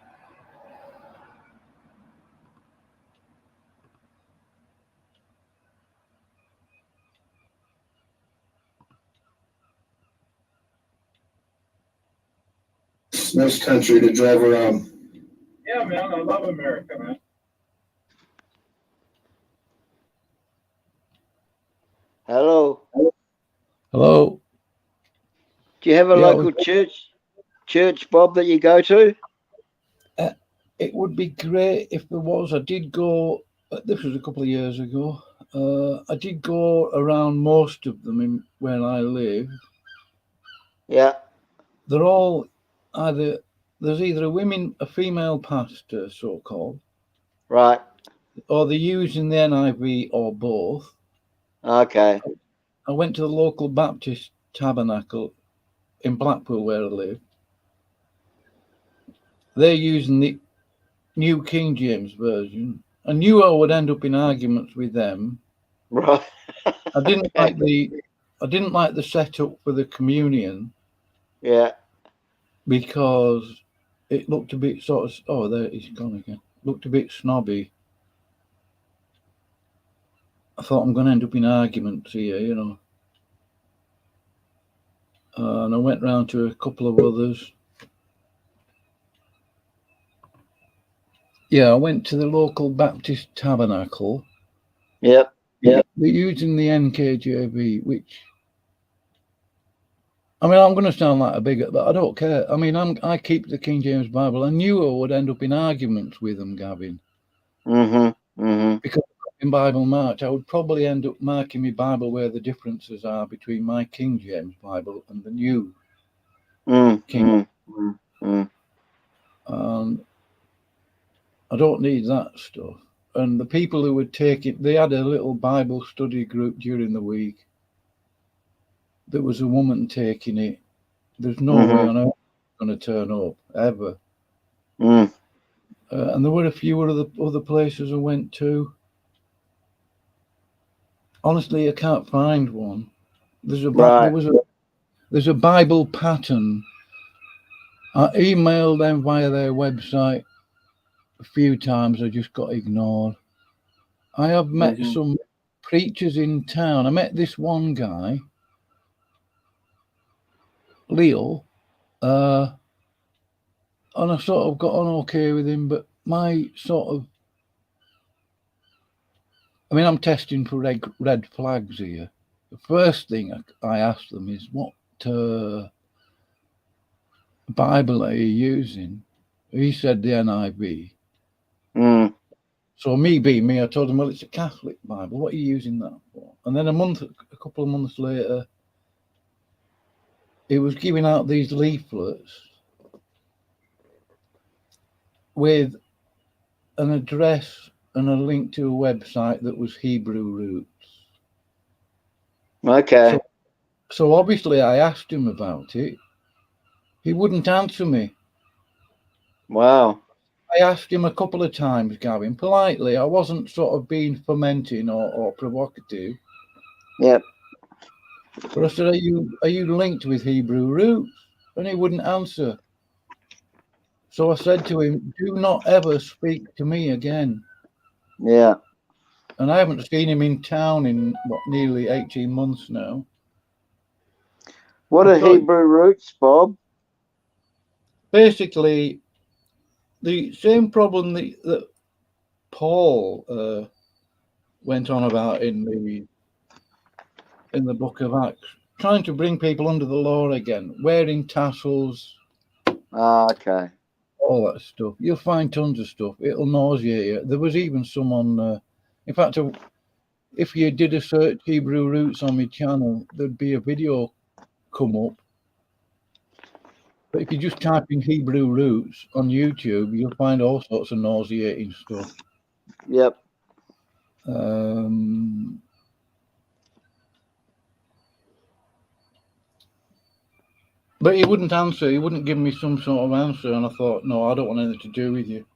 Nice country to drive around. Yeah, man, I love America, man. Hello. Hello. Do you have a local church, Bob, that you go to? It would be great if there was. I did go, this was a couple of years ago. I did go around most of them where I live. Yeah. They're all there's either a female pastor, so-called. Right. Or they're using the NIV or both. Okay. I went to the local Baptist tabernacle in Blackpool where I live. They're using the New King James Version. I knew I would end up in arguments with them. Right. I didn't like the setup for the communion. Yeah. Because it looked a bit sort of there he's gone again. Looked a bit snobby. I thought I'm going to end up in arguments here, you know. And I went round to a couple of others. Yeah, I went to the local Baptist tabernacle. Yep. They're using the NKJV, which, I mean, I'm going to sound like a bigot, but I don't care. I mean, I keep the King James Bible. I knew I would end up in arguments with them, Gavin. Because in Bible March, I would probably end up marking my Bible where the differences are between my King James Bible and the new King. And I don't need that stuff. And the people who would take it, they had a little Bible study group during the week. There was a woman taking it. There's no way on earth I'm going to turn up, ever. And there were a few other places I went to. Honestly, I can't find one. There's a Bible pattern. I emailed them via their website a few times. I just got ignored. I have met some preachers in town. I met this one guy, Leo, and I sort of got on okay with him, but I'm testing for red flags here. The first thing I asked them is, what Bible are you using? He said the NIV. So me being me, I told him, well, it's a Catholic Bible. What are you using that for? And then a couple of months later, he was giving out these leaflets with an address and a link to a website that was Hebrew roots. Okay. So obviously I asked him about it. He wouldn't answer me. Wow. I asked him a couple of times, Gavin, politely. I wasn't sort of being fomenting or provocative. Yep. But I said, are you linked with Hebrew roots? And he wouldn't answer. So I said to him, do not ever speak to me again. Yeah. And I haven't seen him in town in, nearly 18 months now. What are Hebrew roots, Bob? Basically, the same problem that Paul went on about in the book of Acts, trying to bring people under the law again, wearing tassels. Okay. All that stuff. You'll find tons of stuff. It'll nauseate you. There was even someone, in fact, if you did a search Hebrew roots on my channel, there'd be a video come up. But if you just type in Hebrew roots on YouTube, you'll find all sorts of nauseating stuff. Yep. But he wouldn't answer. He wouldn't give me some sort of answer. And I thought, no, I don't want anything to do with you.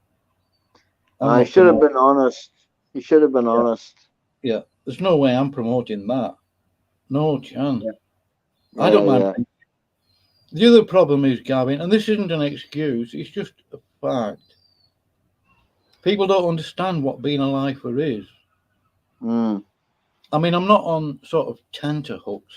I should have been honest. You should have been honest. Yeah. There's no way I'm promoting that. No chance. I don't mind. Yeah. The other problem is, Gavin, and this isn't an excuse, it's just a fact. People don't understand what being a lifer is. I mean, I'm not on sort of tenterhooks,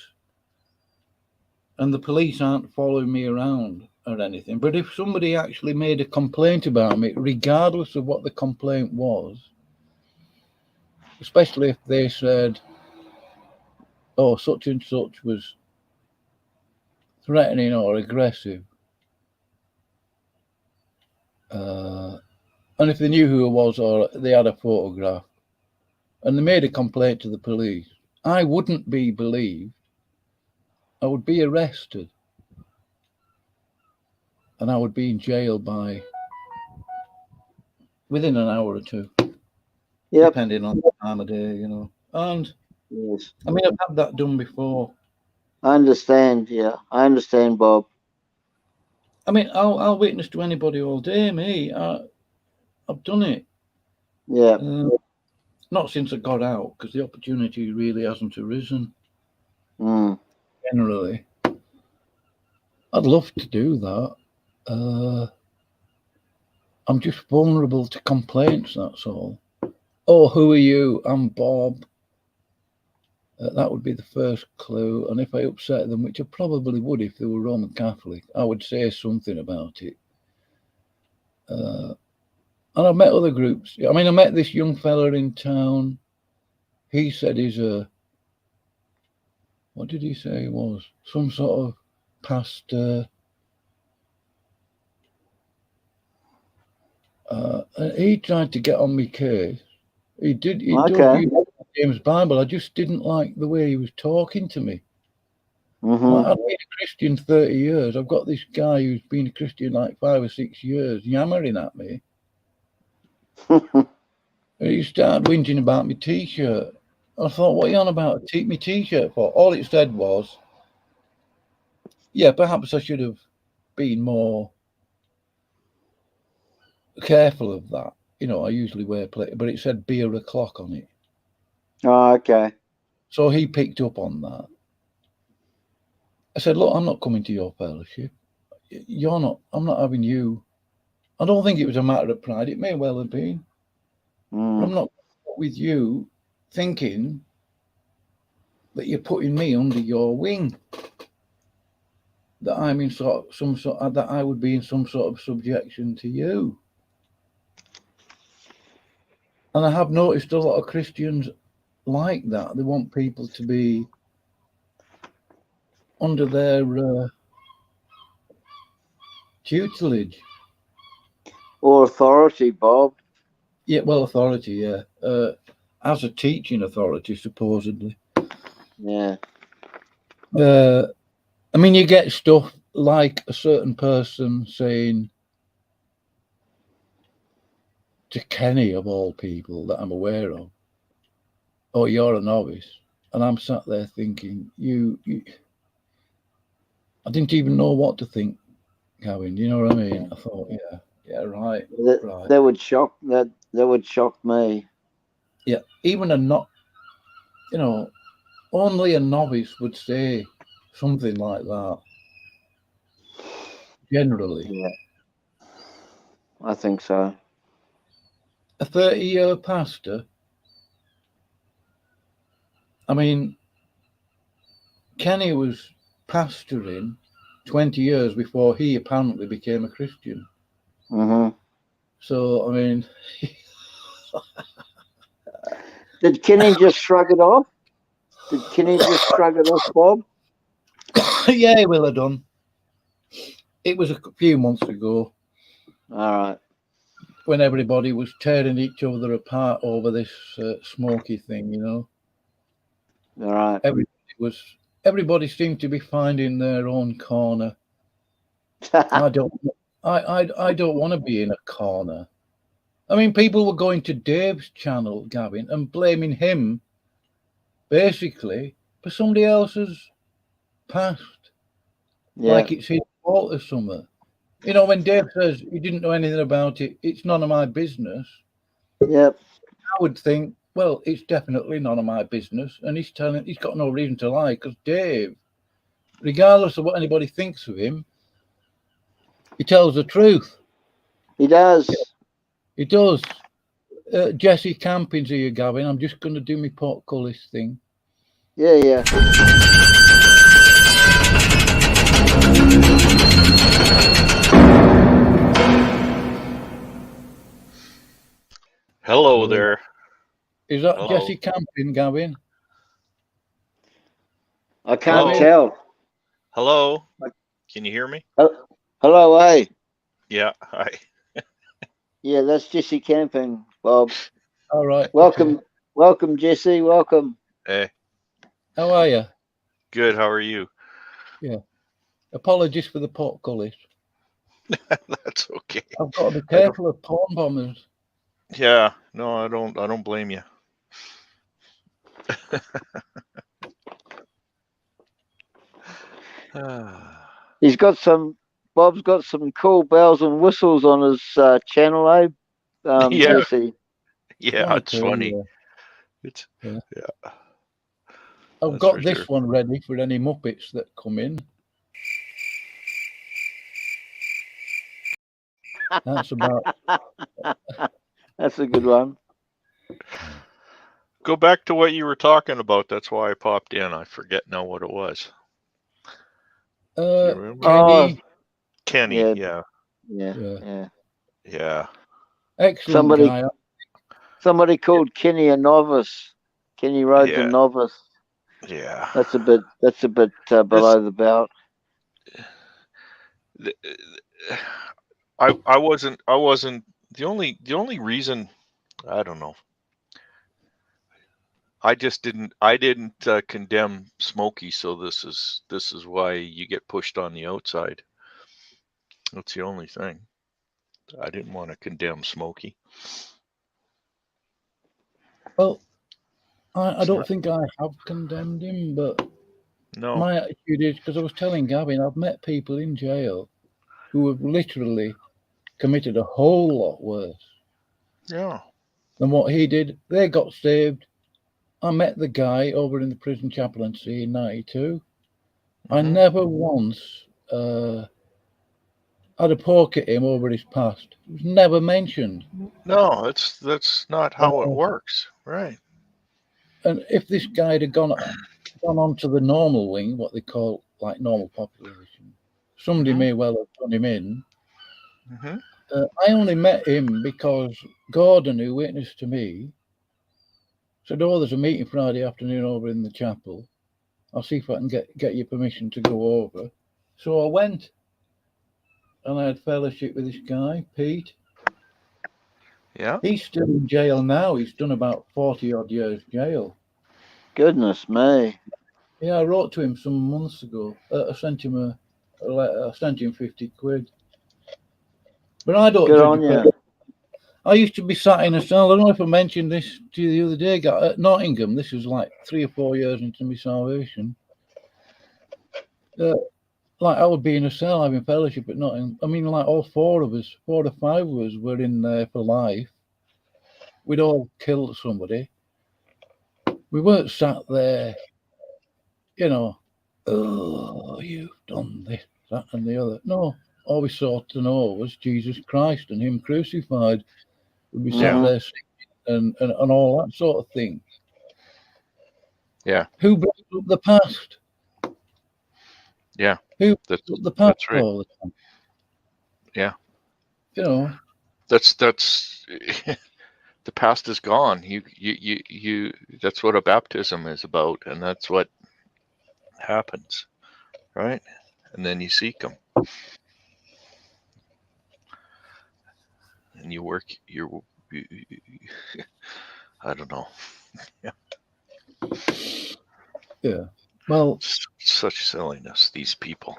and the police aren't following me around or anything. But if somebody actually made a complaint about me, regardless of what the complaint was, especially if they said, oh, such and such was threatening or aggressive. And if they knew who it was or they had a photograph and they made a complaint to the police, I wouldn't be believed. I would be arrested. And I would be in jail by within an hour or two. Yep. Depending on the time of day, you know. And Yes. I mean, I've had that done before. I understand. Yeah, I understand, Bob. I mean, I'll witness to anybody all day, me. I've done it. Yeah. Not since I got out, because the opportunity really hasn't arisen. Generally, I'd love to do that. I'm just vulnerable to complaints, that's all. Oh, who are you? I'm Bob. That would be the first clue. And if I upset them, which I probably would if they were Roman Catholic, I would say something about it. And I've met other groups. I mean, I met this young fella in town. He said he's what did he say he was? Some sort of pastor. And he tried to get on my case. He did. He does use James Bible. I just didn't like the way he was talking to me. I've been a Christian 30 years. I've got this guy who's been a Christian like 5 or 6 years yammering at me. He started whinging about my T-shirt. I thought, what are you on about? My T-shirt for? All it said was, yeah, perhaps I should have been more careful of that. You know, I usually wear plate, but it said beer o'clock on it. Oh, okay. So he picked up on that. I said, look, I'm not coming to your fellowship. You're not, I'm not having you. I don't think it was a matter of pride. It may well have been. But I'm not with you thinking that you're putting me under your wing. That I'm in that I would be in some sort of subjection to you. And I have noticed a lot of Christians like that. They want people to be under their tutelage. Or authority, Bob. Yeah, well, authority, yeah. As a teaching authority, supposedly. Yeah. I mean, you get stuff like a certain person saying to Kenny, of all people that I'm aware of, oh, you're a novice. And I'm sat there thinking, you I didn't even know what to think, Gavin. You know what I mean? I thought, yeah, right. That would shock me. Yeah, even only a novice would say something like that. Generally. Yeah. I think so. A 30-year pastor. I mean, Kenny was pastoring 20 years before he apparently became a Christian. So, I mean... Did Kenny just shrug it off? Did Kenny just shrug it off, Bob? Yeah, he will have done. It was a few months ago. All right. When everybody was tearing each other apart over this smoky thing, you know. All right. Everybody seemed to be finding their own corner. I don't want to be in a corner. I mean, people were going to Dave's channel, Gavin, and blaming him basically for somebody else's past. Yeah. Like it's his fault or something. You know, when Dave says he didn't know anything about it, it's none of my business. Yep. I would think, well, it's definitely none of my business. And he's got no reason to lie, because Dave, regardless of what anybody thinks of him, he tells the truth. He does. He does. Jesse Camping's here, Gavin. I'm just going to do my portcullis thing. Yeah. Hello there. Is that Jesse Camping, Gavin? I can't Hello? tell. Hello? Can you hear me? Hello, hey. Yeah. Hi. Yeah, that's Jesse Camping, Bob. All right. Welcome, welcome, Jesse. Welcome. Hey. How are you? Good. How are you? Yeah. Apologies for the portcullis. That's okay. I've got to be careful of porn bombers. Yeah. No, I don't blame you. Bob's got some cool bells and whistles on his channel, eh? Yeah. Jesse. Yeah, it's funny. Yeah. It's Yeah. yeah. I've That's got for this sure. one ready for any Muppets that come in. That's about. That's a good one. Go back to what you were talking about. That's why I popped in. I forget now what it was. Do you remember? Kenny. Yeah. Yeah. Excellent guy. Somebody called Kenny a novice. Kenny Rhodes a novice. Yeah. That's a bit below the belt. I wasn't the only reason, I don't know. I didn't condemn Smokey, so this is why you get pushed on the outside. That's the only thing. I didn't want to condemn Smokey. Well, I don't think I have condemned him, but no. My attitude is, because I was telling Gavin, I've met people in jail who have literally committed a whole lot worse than what he did. They got saved. I met the guy over in the prison chaplaincy in 92. I never once had a poke at him over his past. It was never mentioned. No, that's not how it works, right? And if this guy had gone on to the normal wing, what they call like normal population, somebody may well have done him in. I only met him because Gordon, who witnessed to me, said, "Oh, there's a meeting Friday afternoon over in the chapel. I'll see if I can get your permission to go over." So I went, and I had fellowship with this guy, Pete. Yeah. He's still in jail now. He's done about 40 odd years jail. Goodness me. Yeah, I wrote to him some months ago. I sent him a letter. I sent him 50 quid. But I don't judge a person. I used to be sat in a cell. I don't know if I mentioned this to you the other day. At Nottingham, this was like 3 or 4 years into my salvation. Like I would be in a cell having fellowship at Nottingham. I mean, like all 4 or 5 of us were in there for life. We'd all killed somebody. We weren't sat there, oh, you've done this, that, and the other. No, all we sought to know was Jesus Christ and Him crucified. We'd be sat there singing and all that sort of thing. Yeah. Who brings up the past? Yeah. Who brings up the past that's right. all the time? Yeah. That's the past is gone. You that's what a baptism is about, and that's what happens, right? And then you seek Him, and you work. I don't know. Yeah. Well, such silliness, these people.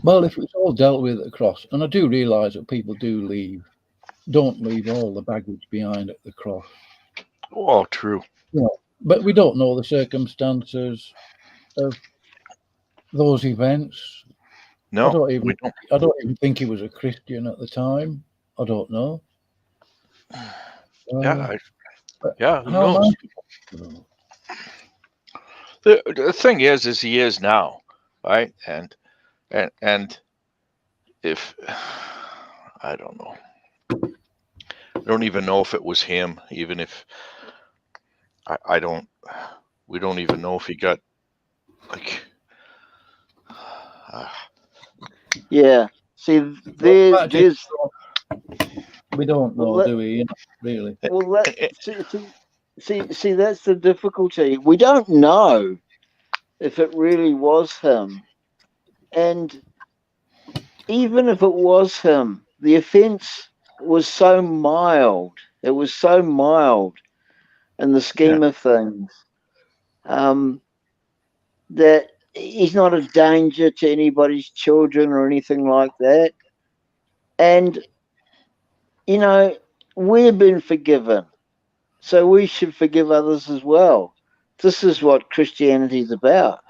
Well, if it's all dealt with at the cross, and I do realise that people don't leave all the baggage behind at the cross. Oh, true. But we don't know the circumstances of those events. No, I don't even think he was a Christian at the time. I don't know. Who knows? The thing is he is now, right? And if I don't know, I don't even know if it was him. Even if we don't even know if he got like. Yeah. See, there's. We don't know, do we? Really? Well, See, that's the difficulty. We don't know if it really was him. And even if it was him, the offense was so mild. It was so mild in the scheme of things that he's not a danger to anybody's children or anything like that. And, you know, we've been forgiven, so we should forgive others as well. This is what Christianity is about.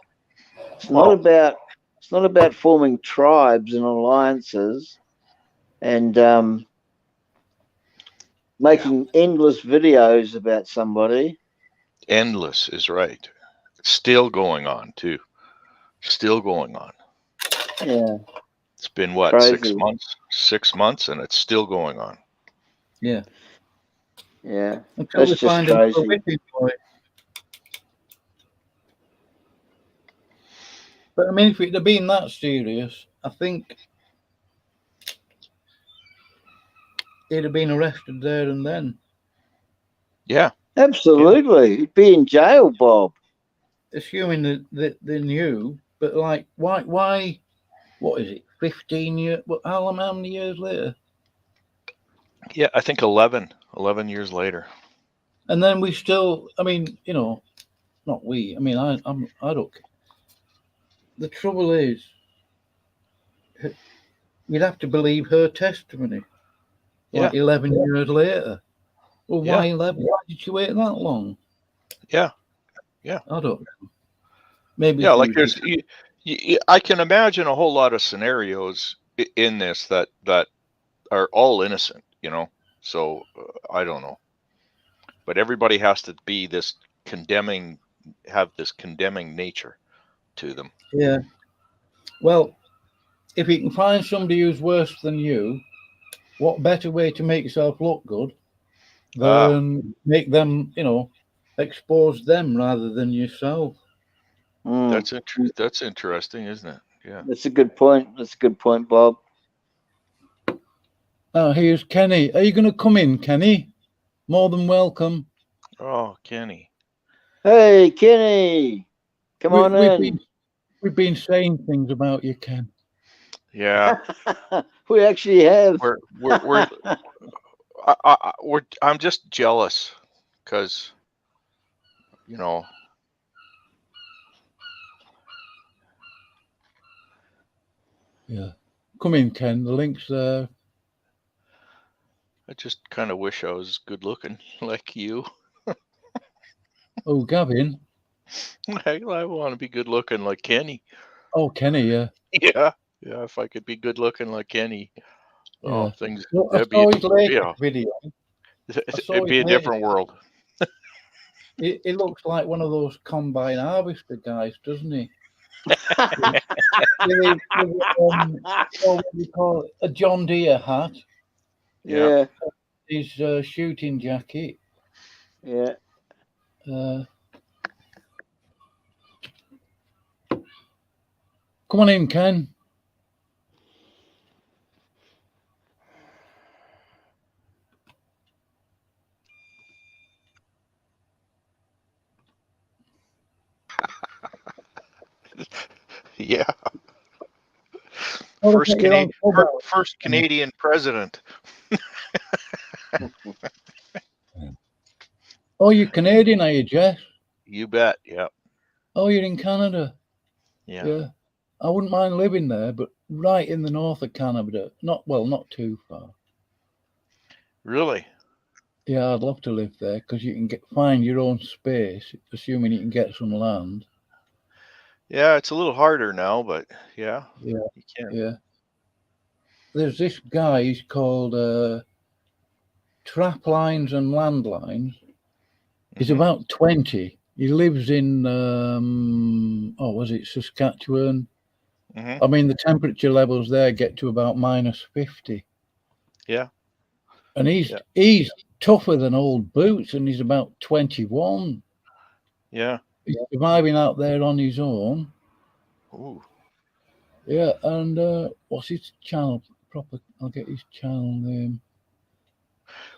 It's not about forming tribes and alliances and making endless videos about somebody. Endless is right. It's still going on too. Still going on. Yeah. It's been what, Crazy. 6 months, and it's still going on. Yeah. Yeah. Until That's we just find another crazy. whipping boy. But I mean, if it had been that serious, I think he'd have been arrested there and then. Yeah. Absolutely. He'd be in jail, Bob. Assuming that they knew, but like, why? What is it? 15 years? How many years later? Yeah, I think 11 years later. And then we still, I mean, you know, not we. I mean, I don't care. The trouble is, you'd have to believe her testimony. Like 11 years later. Well, why 11? Why did she wait that long? Yeah. I don't know. Maybe. Yeah, like there's, I can imagine a whole lot of scenarios in this that are all innocent, you know. So I don't know, but everybody has to be this have this condemning nature to them. Yeah. Well, if you can find somebody who's worse than you, what better way to make yourself look good than make them, you know, expose them rather than yourself? That's interesting, isn't it? Yeah. That's a good point. That's a good point, Bob. Oh, here's Kenny. Are you going to come in, Kenny? More than welcome. Oh, Kenny. Hey, Kenny. Come on in. We've been saying things about you, Ken. Yeah. We actually have. I'm just jealous because, you know. Yeah. Come in, Ken. The link's there. I just kind of wish I was good looking like you. Oh, Gavin. I want to be good looking like Kenny. Oh, Kenny, yeah. Yeah. If I could be good looking like Kenny, yeah. Things. Well, I saw his latest video. It'd be a different world. It looks like one of those combine harvester guys, doesn't he? What do you call it? A John Deere hat. Yeah. His shooting jacket. Yeah. Come on in, Ken. Yeah. Oh, first Canadian president. Oh, you're Canadian, are you, Jess? You bet. Yeah. Oh, you're in Canada. Yeah. I wouldn't mind living there, but right in the north of Canada. Not too far. Really? Yeah, I'd love to live there because you can find your own space, assuming you can get some land. Yeah, it's a little harder now, but yeah, you can. Yeah. There's this guy. He's called Trap Lines and Landlines. He's about 20. He lives in Saskatchewan. I mean, the temperature levels there get to about -50. Yeah. And he's tougher than old boots, and he's about 21. Yeah. He's surviving out there on his own. Ooh. Yeah, and what's his channel? I'll get his channel name.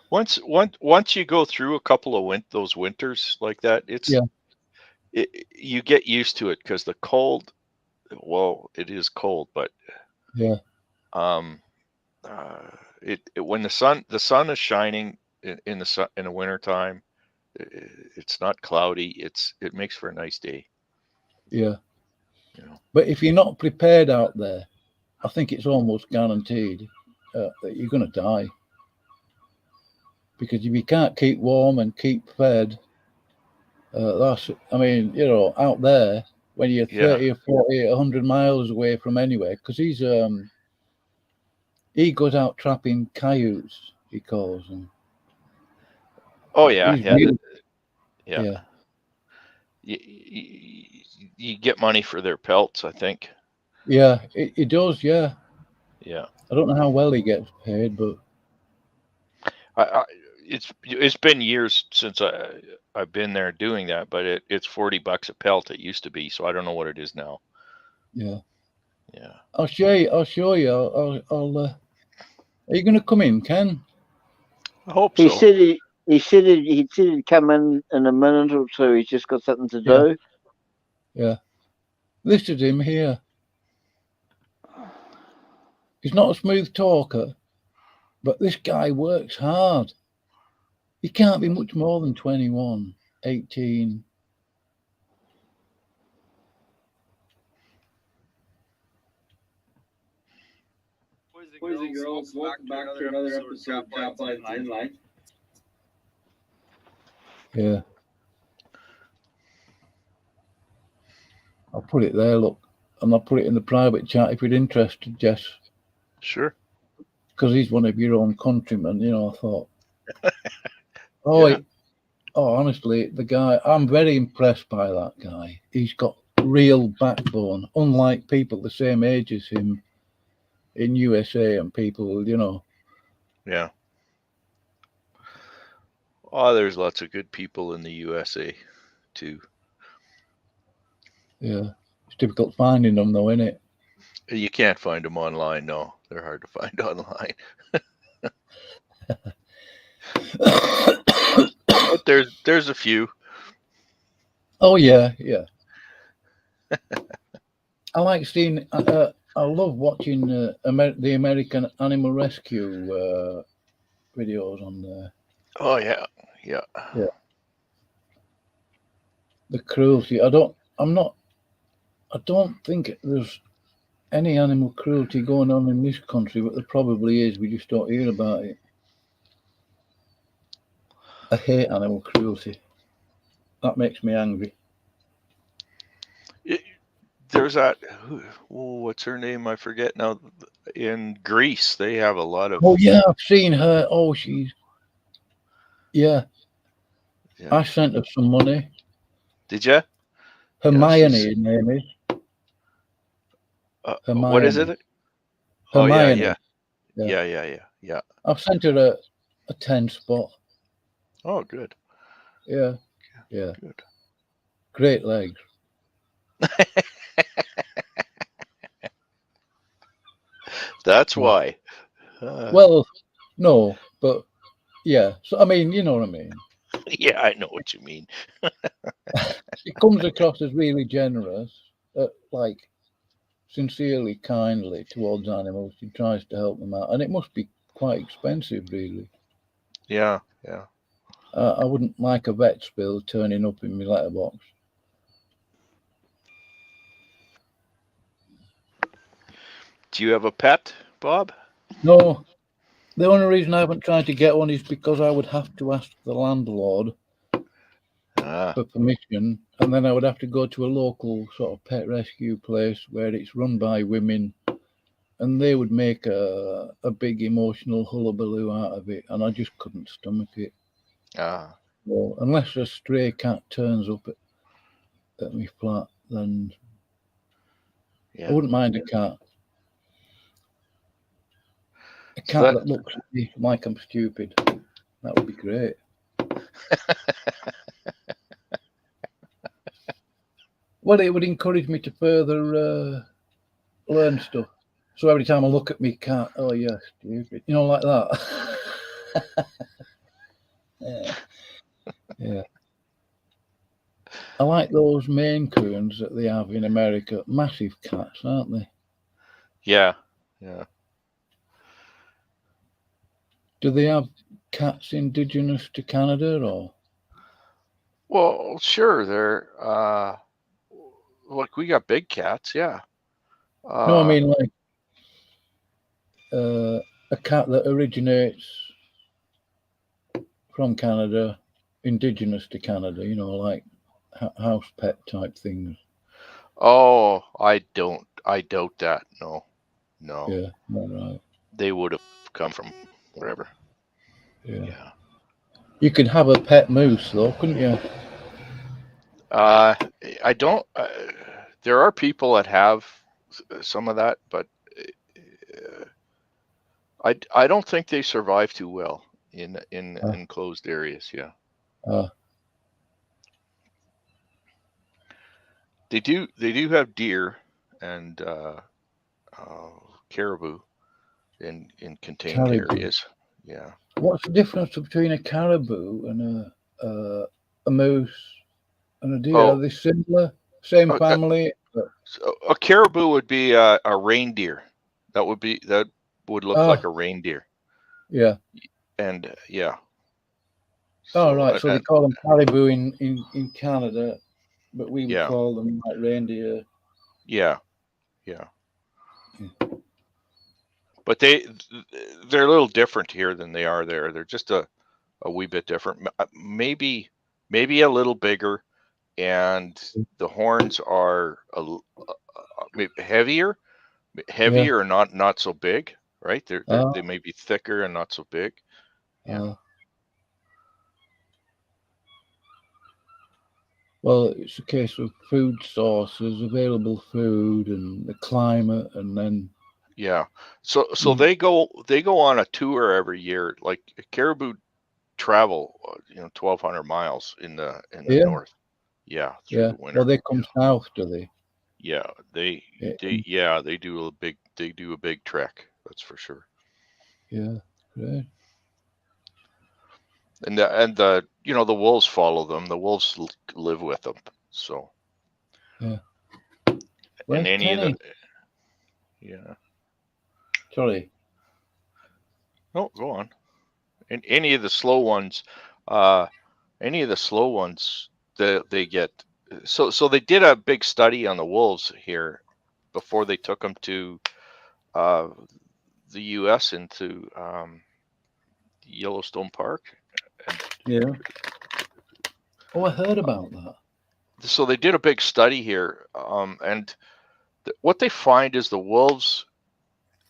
Once you go through a couple of those winters like that, you get used to it, because the cold. Well, it is cold, but when the sun is shining in the winter time, it's not cloudy. It makes for a nice day. Yeah. But if you're not prepared out there, I think it's almost guaranteed that you're going to die. Because if you can't keep warm and keep fed, out there, when you're 30 or 40, 100 miles away from anywhere, because he goes out trapping coyotes, he calls them. Oh, yeah. Yeah. You get money for their pelts, I think. Yeah, it does, yeah. Yeah. I don't know how well he gets paid, but it's been years since I've been there doing that, but it's $40 a pelt. It used to be, so I don't know what it is now. Yeah. Yeah. I'll show you. Are you going to come in, Ken? I hope so. He said he'd come in a minute or two. He's just got something to do. Yeah. This is him here. He's not a smooth talker, but this guy works hard. He can't be much more than 21, 18. Boys and girls, welcome back to another episode of Calvinist in Life. Yeah. I'll put it there, look. And I'll put it in the private chat if you're interested, Jess. Sure. Because he's one of your own countrymen, I thought. Honestly, the guy, I'm very impressed by that guy. He's got real backbone, unlike people the same age as him in USA and people, Yeah. Oh, there's lots of good people in the USA too. Yeah. It's difficult finding them though, isn't it? You can't find them online. No, they're hard to find online. But there's a few. Oh yeah. I like seeing. I love watching the American Animal Rescue videos on there. Oh yeah. The cruelty. I don't think there's any animal cruelty going on in this country, but there probably is. We just don't hear about it. I hate animal cruelty. That makes me angry. There's that. What's her name? I forget now. In Greece, they have a lot of. Oh yeah, I've seen her. Oh, she's. Yeah. I sent her some money. Did you? Hermione, her name is. Hermione. What is it? Hermione. Oh yeah. I've sent her a 10 spot. Oh, good. Yeah. Good. Great legs. That's why. Well, no, but yeah. So I mean, you know what I mean. Yeah, I know what you mean. She comes across as really generous, like sincerely kindly towards animals. She tries to help them out, and it must be quite expensive, really. Yeah. I wouldn't like a vet's bill turning up in my letterbox. Do you have a pet, Bob? No. The only reason I haven't tried to get one is because I would have to ask the landlord for permission, and then I would have to go to a local sort of pet rescue place where it's run by women, and they would make a big emotional hullabaloo out of it, and I just couldn't stomach it. Well, unless a stray cat turns up at my flat, then I wouldn't mind a cat. A cat that looks at me like I'm stupid. That would be great. Well, it would encourage me to further learn stuff. So every time I look at me cat, oh yeah, stupid. Like that. Yeah. I like those Maine Coons that they have in America. Massive cats, aren't they? Yeah. Do they have cats indigenous to Canada or? Well, sure. They're look, we got big cats. Yeah. No, I mean like a cat that originates from Canada, indigenous to Canada. You know, like house pet type things. Oh, I doubt that. No. Yeah, right. They would have come from wherever. Yeah. You could have a pet moose, though, couldn't you? I don't. There are people that have some of that, but I don't think they survive too well in enclosed areas. Yeah. They do have deer and caribou in contained areas. Yeah. What's the difference between a caribou and a moose and a deer? Are they similar? Same family? So a caribou would be a reindeer. That would look like a reindeer. Yeah. And yeah. Oh, right. So they call them caribou in Canada, but we would call them like reindeer. Yeah. But they're a little different here than they are there. They're just a wee bit different. Maybe a little bigger, and the horns are heavier, and not so big. Right? They may be thicker and not so big. Yeah. Well, it's a case of food sources, available food, and the climate, and then. Yeah. So they go on a tour every year. Like caribou travel, 1,200 miles in the north. Yeah. Through the winter. Well, they come south, do they? Yeah. They do a big trek. That's for sure. Yeah. Great. And the the wolves follow them. The wolves live with them. So. Yeah. And any of the. Yeah. Sorry. No, go on. And any of the slow ones, they get. So they did a big study on the wolves here before they took them to the U.S. into Yellowstone Park. Yeah. Oh, I heard about that. So they did a big study here, and what they find is the wolves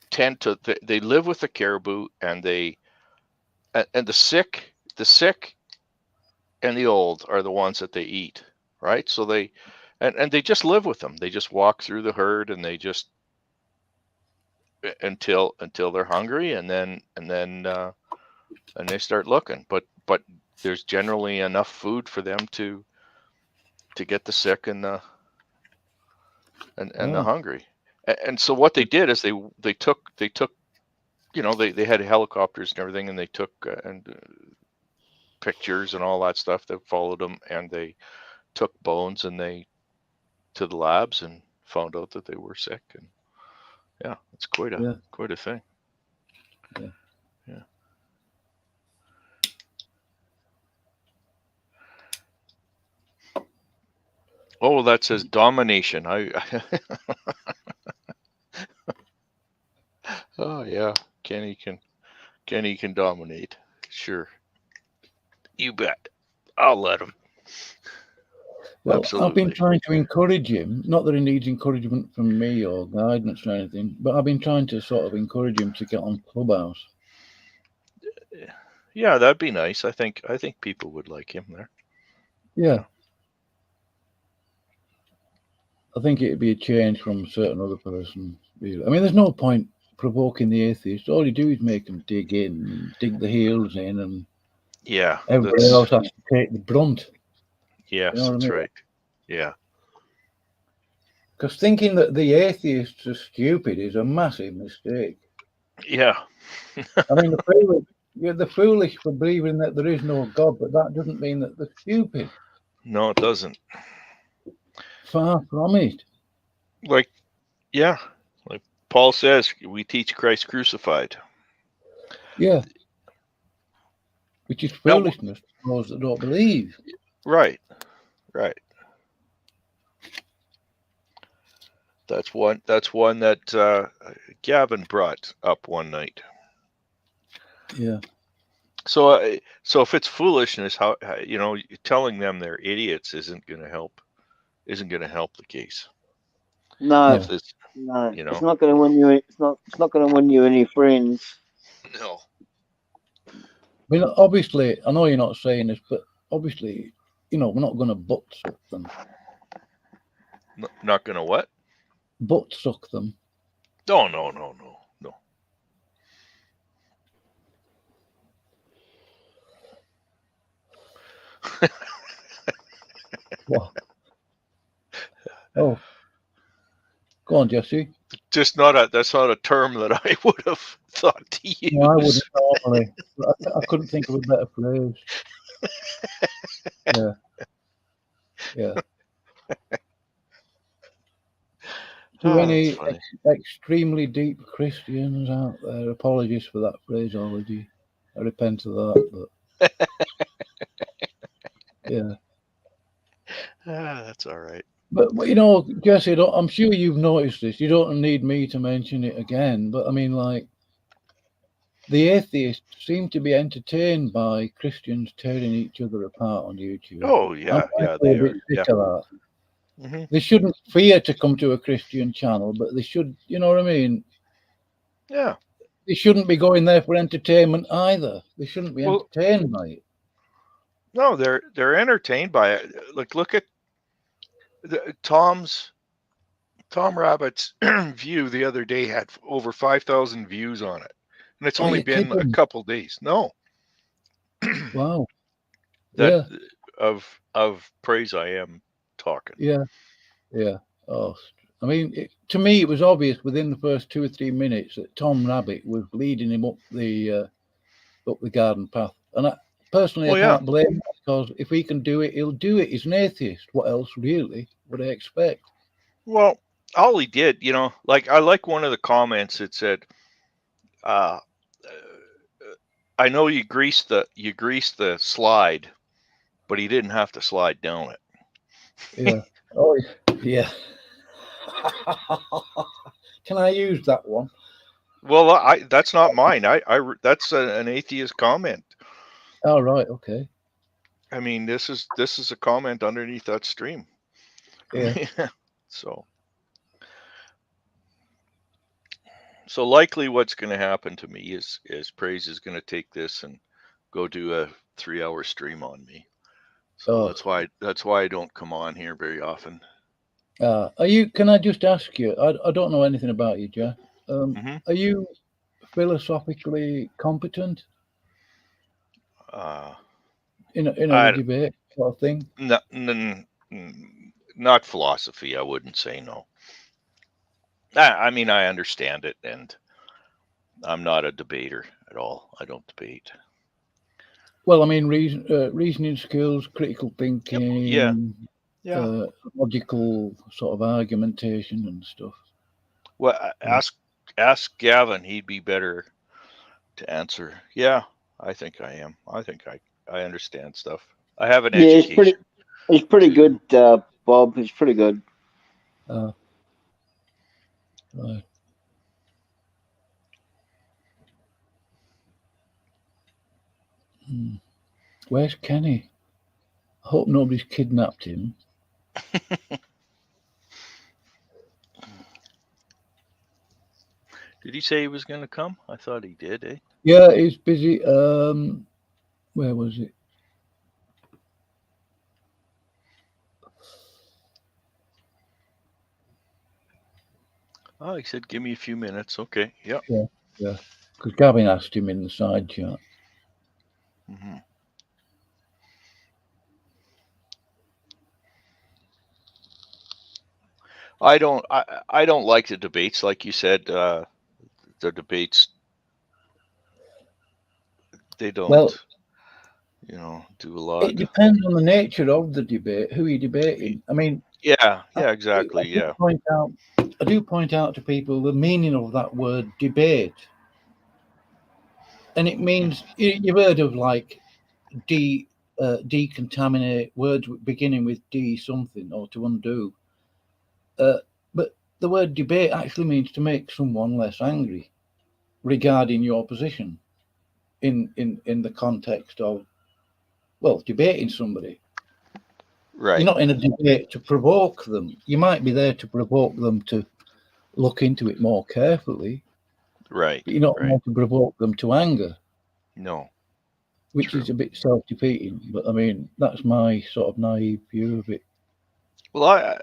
tend to they live with the caribou, and the sick and the old are the ones that they eat, right? So they they just live with them. They just walk through the herd, and they just until they're hungry, and then they start looking. But there's generally enough food for them to get the sick and the hungry. And so what they did is they took they had helicopters and everything, and they took pictures and all that stuff that followed them, and they took bones and they to the labs and found out that they were sick. And yeah, it's quite a thing. Yeah. Oh, that says domination. Oh yeah, Kenny can dominate. Sure. You bet. I'll let him. Well, absolutely. I've been trying to encourage him. Not that he needs encouragement from me or guidance or anything, but I've been trying to sort of encourage him to get on Clubhouse. Yeah, that'd be nice. I think people would like him there. Yeah. I think it'd be a change from a certain other person. Really. I mean, there's no point provoking the atheist. All you do is make them dig in, dig the heels in, and everybody else has to take the brunt. Yes, you know that's right. Yeah. Because thinking that the atheists are stupid is a massive mistake. Yeah. I mean, they're foolish for believing that there is no God, but that doesn't mean that they're stupid. No, it doesn't. Far from it. Like Paul says, we teach Christ crucified. Yeah. Which is foolishness to those that don't believe. Right. That's one that Gavin brought up one night. Yeah. So if it's foolishness, how telling them they're idiots isn't going to help the case. No, If it's, no, it's not going to win you. It's not going to win you any friends. No. I mean, obviously, I know you're not saying this, but obviously, we're not going to butt suck them. Not going to what? Butt suck them. No. What? Oh, go on, Jesse. That's not a term that I would have thought to use. No, I wouldn't normally. I couldn't think of a better phrase. Yeah. To any extremely deep Christians out there, apologies for that phraseology. I repent of that, but yeah. That's all right. But Jesse, I'm sure you've noticed this. You don't need me to mention it again, but I mean, like, the atheists seem to be entertained by Christians tearing each other apart on YouTube. Oh yeah, they are. Yeah. Mm-hmm. They shouldn't fear to come to a Christian channel, but they should. You know what I mean? Yeah. They shouldn't be going there for entertainment either. They shouldn't be entertained by it. No, they're entertained by it. Like, look at Tom Rabbit's view the other day had over 5,000 views on it, and it's only been a couple days. No. Wow. Of praise I am talking. Yeah. Oh, I mean, to me, it was obvious within the first 2 or 3 minutes that Tom Rabbit was leading him up the garden path, and I can't blame him, because if he can do it, he'll do it. He's an atheist. What else really would I expect? Well, all he did, like, I like one of the comments that said, I know you greased the slide, but he didn't have to slide down it. Yeah. Oh, yeah. Can I use that one? Well, that's not mine. That's an atheist comment. Oh, right. Okay. I mean, this is a comment underneath that stream. Yeah. So likely what's going to happen to me is Praise is going to take this and go do a 3-hour stream on me. So that's why I don't come on here very often. Can I just ask you? I don't know anything about you, Jack. Are you philosophically competent? In a debate sort of thing? Not philosophy. I wouldn't say no. I mean, I understand it, and I'm not a debater at all. I don't debate. Well, I mean, reasoning skills, critical thinking, logical sort of argumentation and stuff. Well, ask Gavin. He'd be better to answer. Yeah, I think I am. I think I understand stuff. I have an education. He's pretty good, Bob. He's pretty good. Right. Where's Kenny? I hope nobody's kidnapped him. Did he say he was going to come? I thought he did, eh? Yeah, he's busy. Where was it? Oh, he said, give me a few minutes. Okay. Yep. Yeah. Because Gavin asked him in the side chat. Mm-hmm. I don't like the debates, like you said. The debates They don't, Well, do a lot. It depends on the nature of the debate, who you're debating. I mean, yeah, exactly. I do point out to people the meaning of that word debate. And it means, you've heard of like decontaminate, words beginning with D something, or to undo. But the word debate actually means to make someone less angry regarding your position in the context of, well, debating somebody. Right. You're not in a debate to provoke them. You might be there to provoke them to look into it more carefully. Right. But you're not there to provoke them to anger. No. Which is a bit self-defeating. But I mean, that's my sort of naive view of it. Well, I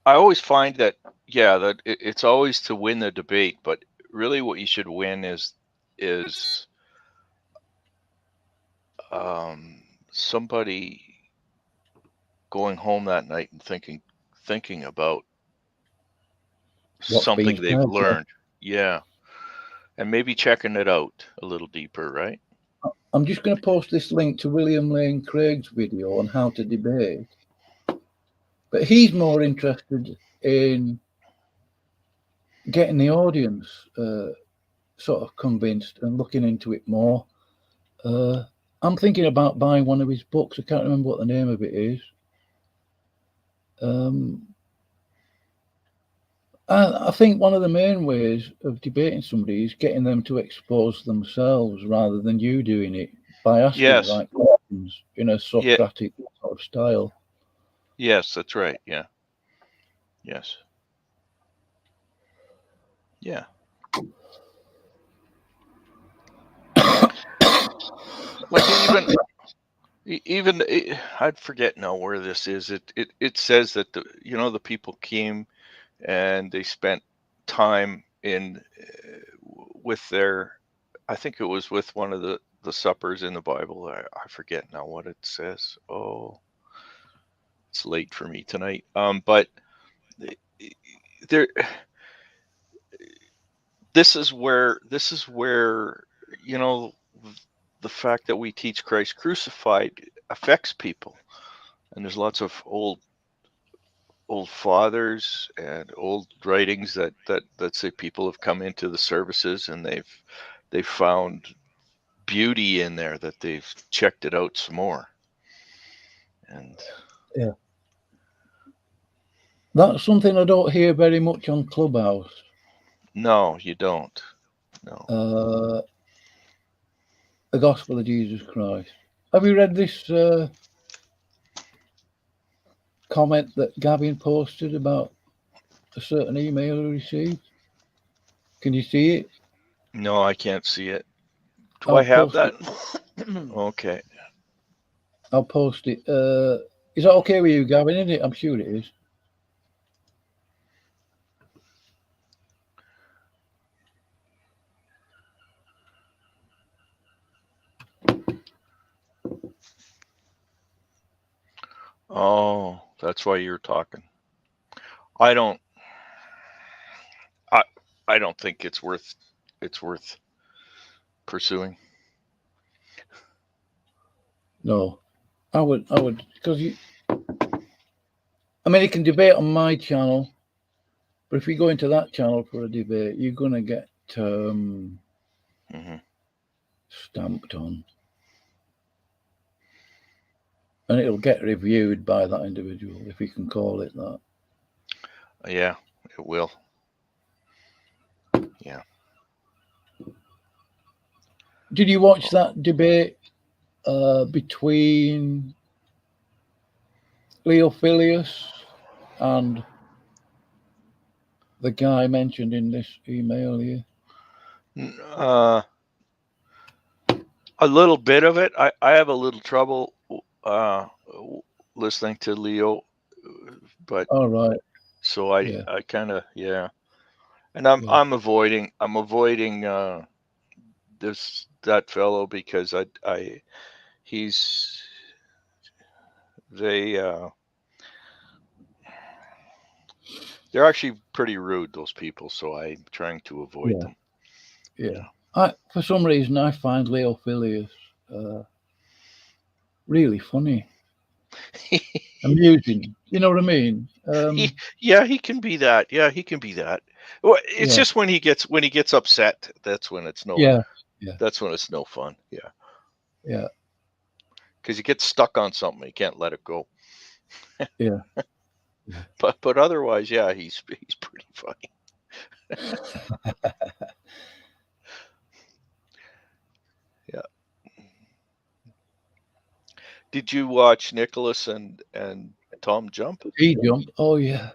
always find that, that it's always to win the debate, but really what you should win is somebody going home that night and thinking about something they've learned. Yeah. And maybe checking it out a little deeper, right? I'm just going to post this link to William Lane Craig's video on how to debate. But he's more interested in getting the audience sort of convinced and looking into it more. I'm thinking about buying one of his books. I can't remember what the name of it is. I think one of the main ways of debating somebody is getting them to expose themselves rather than you doing it by asking the right questions in a Socratic sort of style. Yes, that's right. Yeah. Yes. Yeah. Like even I'd forget now where this is. It says that the people came and they spent time with their, I think it was with one of the suppers in the Bible. I forget now what it says. Oh, it's late for me tonight. But there, this is where the fact that we teach Christ crucified affects people, and there's lots of old fathers and old writings that say people have come into the services and they've found beauty in there, that they've checked it out some more. And yeah, that's something I don't hear very much on Clubhouse. No, you don't. No. The Gospel of Jesus Christ. Have you read this comment that Gavin posted about a certain email he received? Can you see it? No, I can't see it. Do I have that? Okay. I'll post it. Is that okay with you, Gavin? Isn't it? I'm sure it is. Oh, that's why you're talking. I don't think it's worth pursuing. No, I would because you. I mean, you can debate on my channel, but if you go into that channel for a debate, you're gonna get stamped on, and it'll get reviewed by that individual, if you can call it that. Yeah, it will. Yeah. Did you watch that debate between Leophilius and the guy mentioned in this email here? A little bit of it. I have a little trouble listening to Leo, but all right. So I kind of and I'm avoiding that fellow because they're actually pretty rude, those people, so I'm trying to avoid them. Yeah. For some reason, I find Leo Filius really funny, amusing. You know what I mean? He can be that. Yeah, he can be that. Well, it's just when he gets upset. That's when it's no. Yeah. That's when it's no fun. Yeah. Yeah. Because he gets stuck on something, he can't let it go. Yeah. But otherwise, yeah, he's pretty funny. Yeah. Did you watch Nicholas and Tom jump? T-jump. Oh yeah.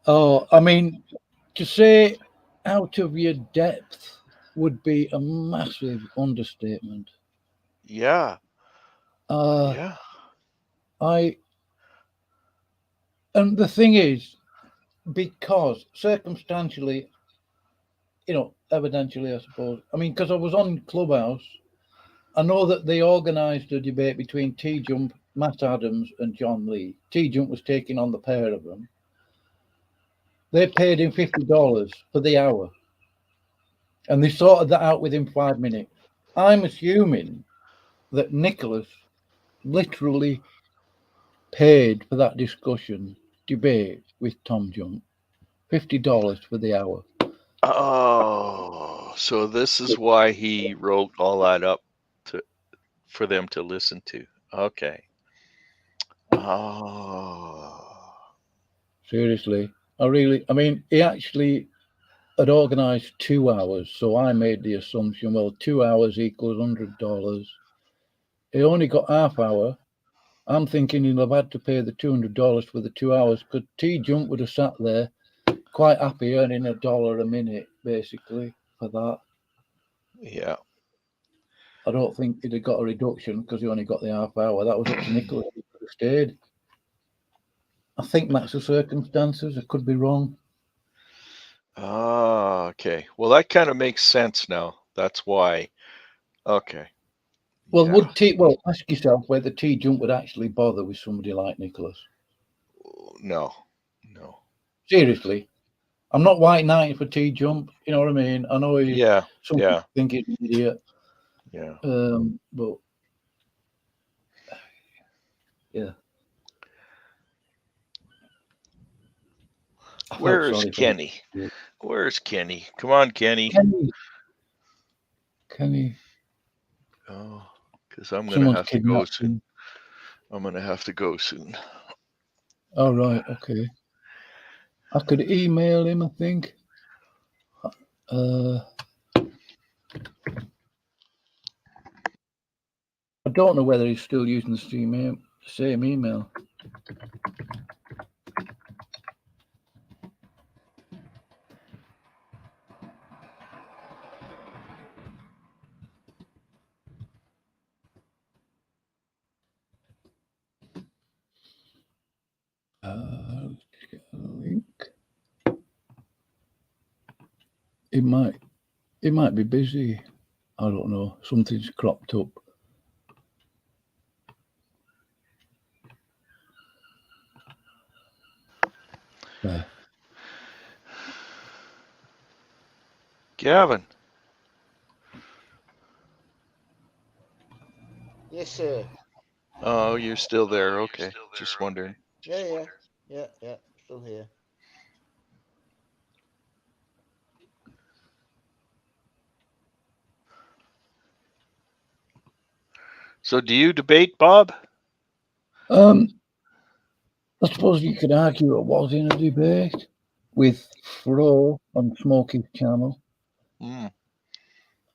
Oh, I mean, to say out of your depth would be a massive understatement. Yeah. And the thing is, because circumstantially, evidentially, I suppose. I mean, because I was on Clubhouse, I know that they organised a debate between T-Jump, Matt Adams, and John Lee. T-Jump was taking on the pair of them. They paid him $50 for the hour, and they sorted that out within 5 minutes. I'm assuming that Nicholas literally paid for that debate with Tom Jump, $50 for the hour. Oh, so this is why he wrote all that up for them to listen to. Okay. Oh. Seriously. I mean, he actually had organised 2 hours, so I made the assumption, well, 2 hours equals $100. He only got half hour. I'm thinking he'll have had to pay the $200 for the 2 hours, because T-Jump would have sat there quite happy earning $1 a minute, basically, for that. Yeah. I don't think he'd have got a reduction because he only got the half hour. That was up to Nicholas. He could have stayed. I think that's the circumstances. I could be wrong. Ah, okay. Well, that kind of makes sense now. That's why. Okay. Well, ask yourself whether T-Jump would actually bother with somebody like Nicholas. No. Seriously. I'm not white knighting for T-Jump. You know what I mean? I know some people think he's an idiot. Yeah. But yeah. Where's Kenny? Where's Kenny? Come on, Kenny. Kenny. Oh, because I'm going to have to go soon. I'm going to have to go soon. All right. Okay. I could email him, I think. I don't know whether he's still using the same email. Link. It might be busy. I don't know. Something's cropped up. Gavin. Yes, sir. Oh, you're still there. Okay. Just wondering. Yeah. Still here. So do you debate, Bob? I suppose you could argue it was in a debate with Fro on Smokey's channel. I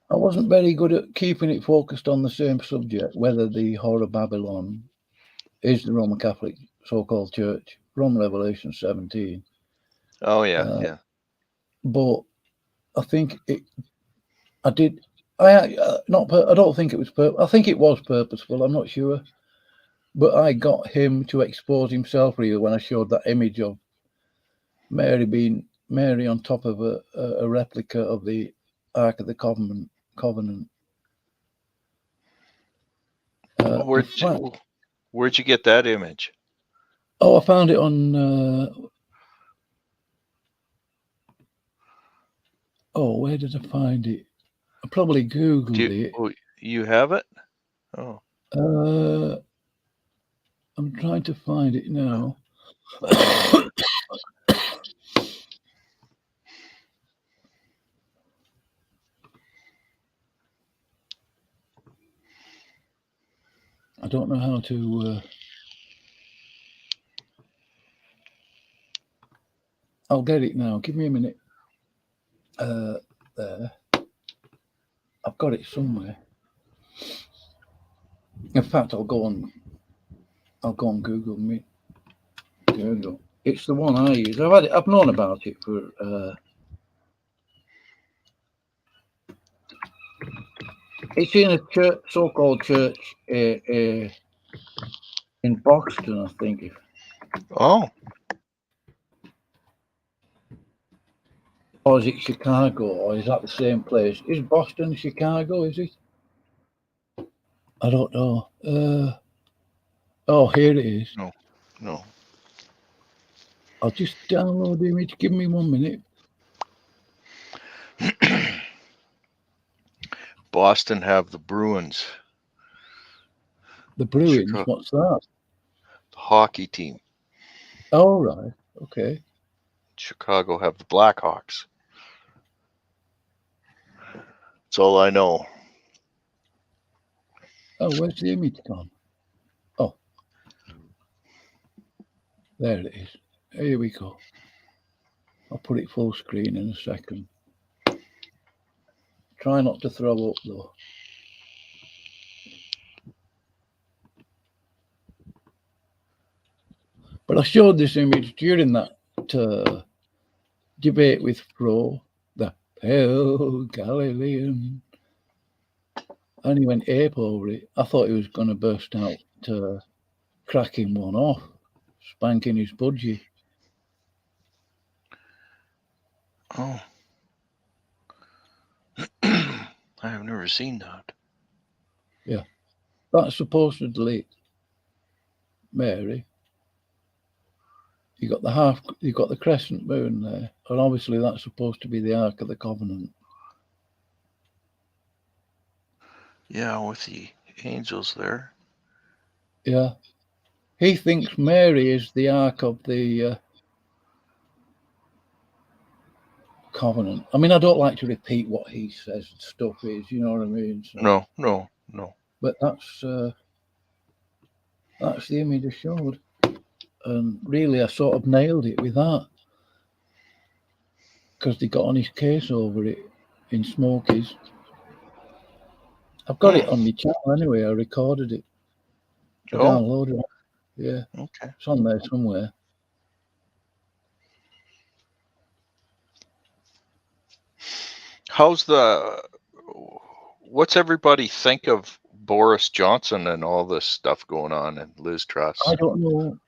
wasn't very good at keeping it focused on the same subject, whether the whore of Babylon is the Roman Catholic so-called church from Revelation 17. Oh, yeah. But I think I don't think it was I think it was purposeful. I'm not sure. But I got him to expose himself really when I showed that image of Mary on top of a replica of the Ark of the Covenant. Where'd you get that image? Oh, I found it on Oh, where did I find it? I probably Googled it. Oh, you have it? Oh. I'm trying to find it now. I don't know how to. I'll get it now. Give me a minute. There. I've got it somewhere. In fact, I'll go on Google me. Google. It's the one I use. I've known about it for. It's in a church, so-called church, in Boston, I think. Oh. Or is it Chicago? Or is that the same place? Is Boston Chicago? Is it? I don't know. Oh, here it is. No. I'll just download the image. Give me 1 minute. Boston have the Bruins. The Bruins? Chicago. What's that? The hockey team. Oh, right. Okay. Chicago have the Blackhawks. That's all I know. Oh, where's the image gone? Oh. There it is. Here we go. I'll put it full screen in a second. Try not to throw up, though. But I showed this image during that debate with Fro, the pale Galilean. And he went ape over it. I thought he was going to burst out cracking one off, spanking his budgie. Oh. I have never seen that. Yeah. That's supposedly Mary. You got the crescent moon there, and obviously that's supposed to be the Ark of the Covenant. Yeah, with the angels there. Yeah. He thinks Mary is the Ark of the Covenant. I mean, I don't like to repeat what he says stuff is, you know what I mean? So, No. But that's the image I showed. And really, I sort of nailed it with that. Because they got on his case over it in Smokies. I've got it on my channel anyway. I recorded it. I downloaded it. Yeah. Okay. It's on there somewhere. What's everybody think of Boris Johnson and all this stuff going on and Liz Truss? I don't know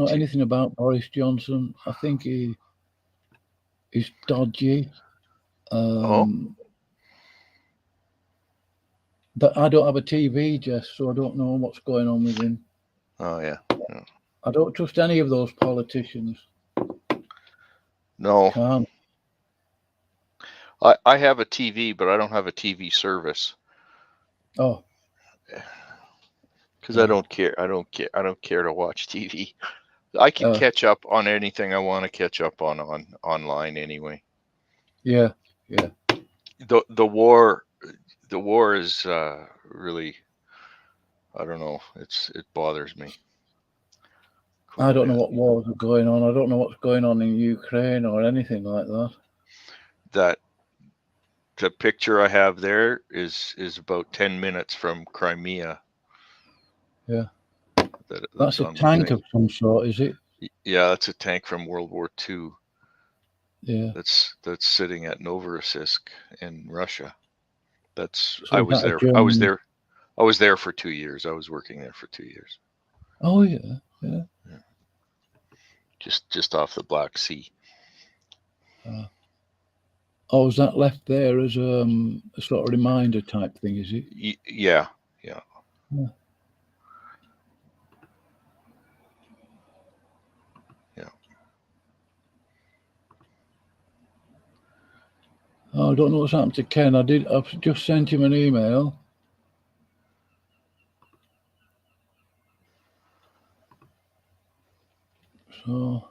anything about Boris Johnson. I think he's dodgy. But I don't have a TV, Jess, so I don't know what's going on with him. Oh, yeah. I don't trust any of those politicians. No. Can't. I have a TV, but I don't have a TV service. Oh. Because I don't care. I don't care to watch TV. I can catch up on anything I want to catch up on online anyway. Yeah. The war is really, I don't know. It bothers me. I don't know what wars are going on. I don't know what's going on in Ukraine or anything like that. The picture I have there is about 10 minutes from Crimea. Yeah. That's a tank of some sort, is it? Yeah, that's a tank from World War II. Yeah. That's sitting at Novorossiysk in Russia. I was there for 2 years. I was working there for 2 years. Oh yeah. Just off the Black Sea. Oh, is that left there as a sort of reminder type thing, is it? Yeah. I don't know what's happened to Ken. I've just sent him an email. So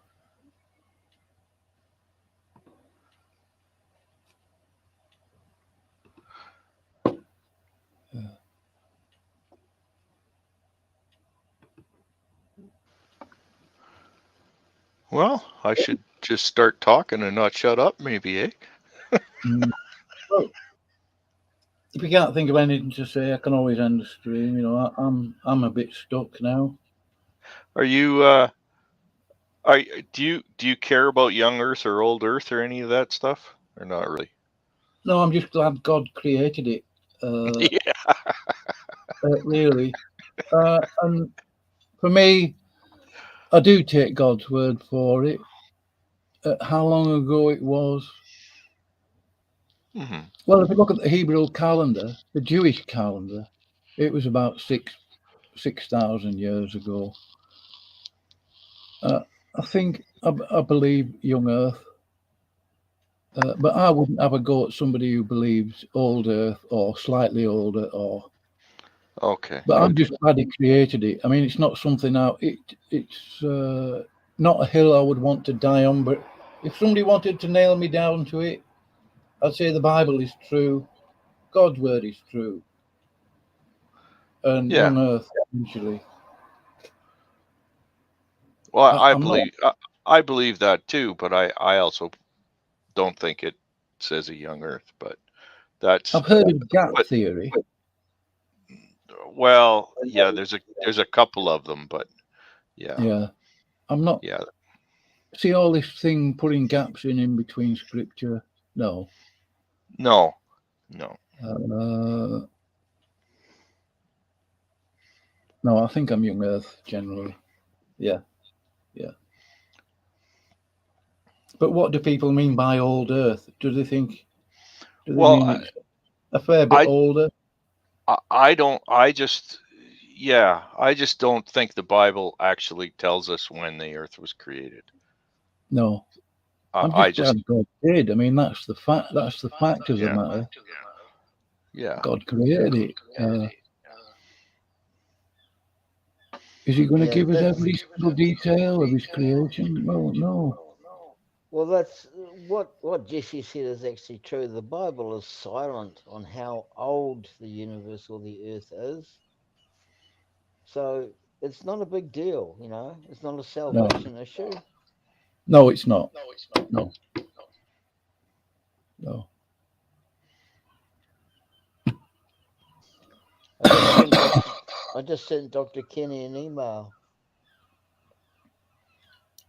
Well, I should just start talking and not shut up, maybe, eh? well, if you can't think of anything to say, I can always end the stream. You know, I'm a bit stuck now. Are you do you care about young Earth or old Earth or any of that stuff, or not really? No, I'm just glad God created it. Yeah. Really. And for me, I do take God's word for it. How long ago it was? Mm-hmm. Well, if you look at the Hebrew calendar, the Jewish calendar, it was about 6,000 years ago. I think I believe young Earth, but I wouldn't have a go at somebody who believes old Earth or slightly older or. Okay. But I'm just glad he created it. I mean, it's not something now. It's not a hill I would want to die on. But if somebody wanted to nail me down to it, I'd say the Bible is true, God's word is true, and young Earth eventually. Well, I believe that too, but I also don't think it says a young Earth. But that's I've heard of gap theory. Well, yeah, there's a couple of them, but yeah, I'm not. Yeah. See all this thing putting gaps in between scripture. No. No. No, I think I'm young Earth generally. Yeah. But what do people mean by old Earth? Do they mean it's a fair bit older? I just don't think the Bible actually tells us when the Earth was created. No. I'm just glad God did. I mean, that's the fact. That's the fact of the matter. Yeah. God created it. Is he going to give us every single detail of his creation? No. Well, that's what Jesse said is actually true. The Bible is silent on how old the universe or the earth is. So it's not a big deal, you know. It's not a salvation issue. No, it's not. No. I just sent Dr. Kenny an email.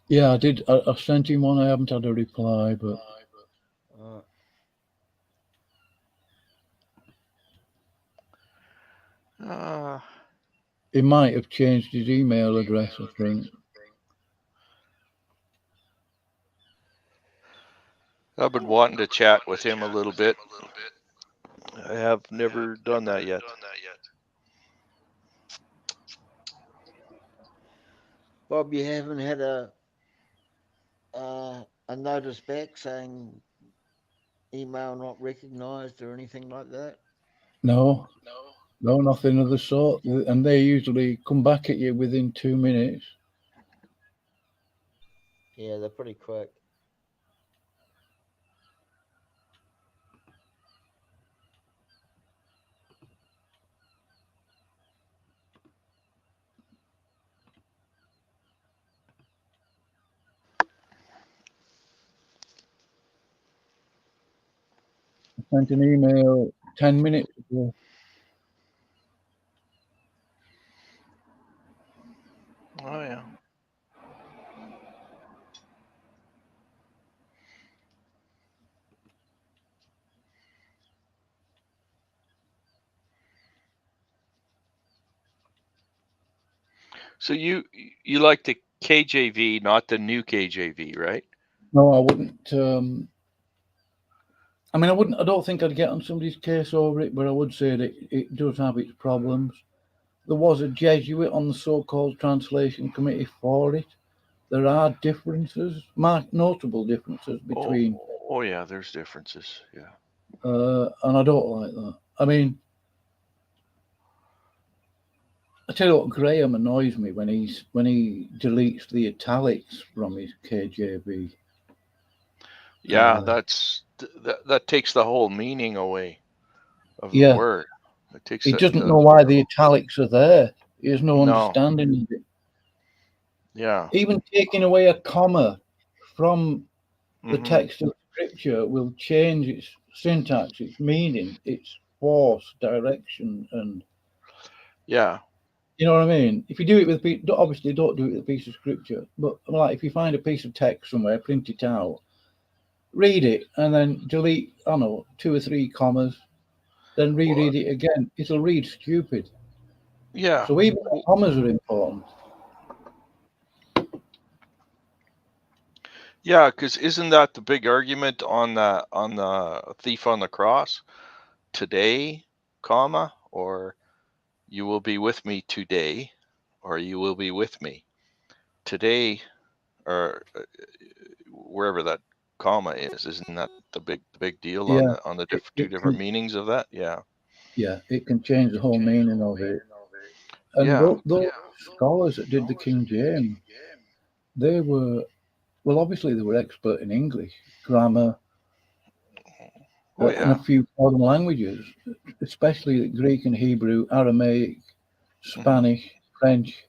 Yeah, I did. I sent him one. I haven't had a reply, but. He might have changed his email address, I think. I've been wanting to chat with him a little bit. I have never done that yet. Bob, you haven't had a notice back saying email not recognized or anything like that? No, nothing of the sort. And they usually come back at you within 2 minutes. Yeah, they're pretty quick. I sent an email 10 minutes ago. Oh, yeah. So you like the KJV, not the new KJV, right? No, I wouldn't. I don't think I'd get on somebody's case over it, but I would say that it does have its problems. There was a Jesuit on the so-called translation committee for it. There are differences, notable differences between. Oh yeah, there's differences. Yeah. and I don't like that. I mean, I tell you what, Graham annoys me when he deletes the italics from his KJV. Yeah, that takes the whole meaning away of the word. It takes. He doesn't know why the italics are there. He has no understanding of it. Yeah. Even taking away a comma from the text of Scripture will change its syntax, its meaning, its force, direction, and yeah. You know what I mean? If you do it with obviously don't do it with a piece of Scripture, but like if you find a piece of text somewhere, print it out, read it, and then delete, I don't know, 2 or 3 commas, then reread it again. It'll read stupid. Yeah. So even the commas are important. Yeah, because isn't that the big argument on the thief on the cross? Today, comma, or you will be with me today, or you will be with me today, or wherever that comma is. Isn't that the big deal on the two different meanings of that? Yeah. Yeah, it can change the whole meaning of it. And those scholars that did the King James, they were, well, obviously they were expert in English, grammar, and a few foreign languages, especially Greek and Hebrew, Aramaic, Spanish, French.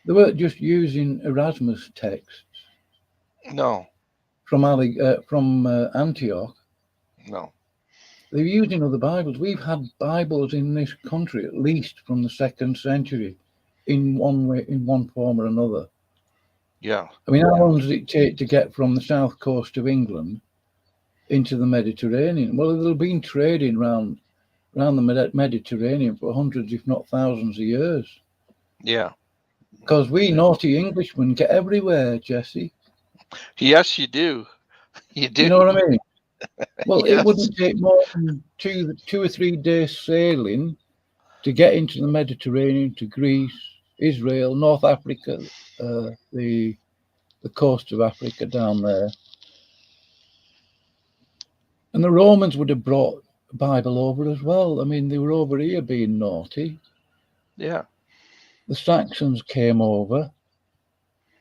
They weren't just using Erasmus texts. No. From Antioch. No. They were using other Bibles. We've had Bibles in this country at least from the 2nd century, in one way, in one form or another. Yeah. I mean, how long does it take to get from the south coast of England into the Mediterranean? Well, they've been trading around the Mediterranean for hundreds, if not thousands of years. Yeah. Because we naughty Englishmen get everywhere, Jesse. Yes, you do. You do. You know what I mean? Well, it wouldn't take more than 2 or 3 days sailing to get into the Mediterranean, to Greece, Israel, North Africa, the coast of Africa down there. And the Romans would have brought the Bible over as well. I mean, they were over here being naughty. Yeah. The Saxons came over,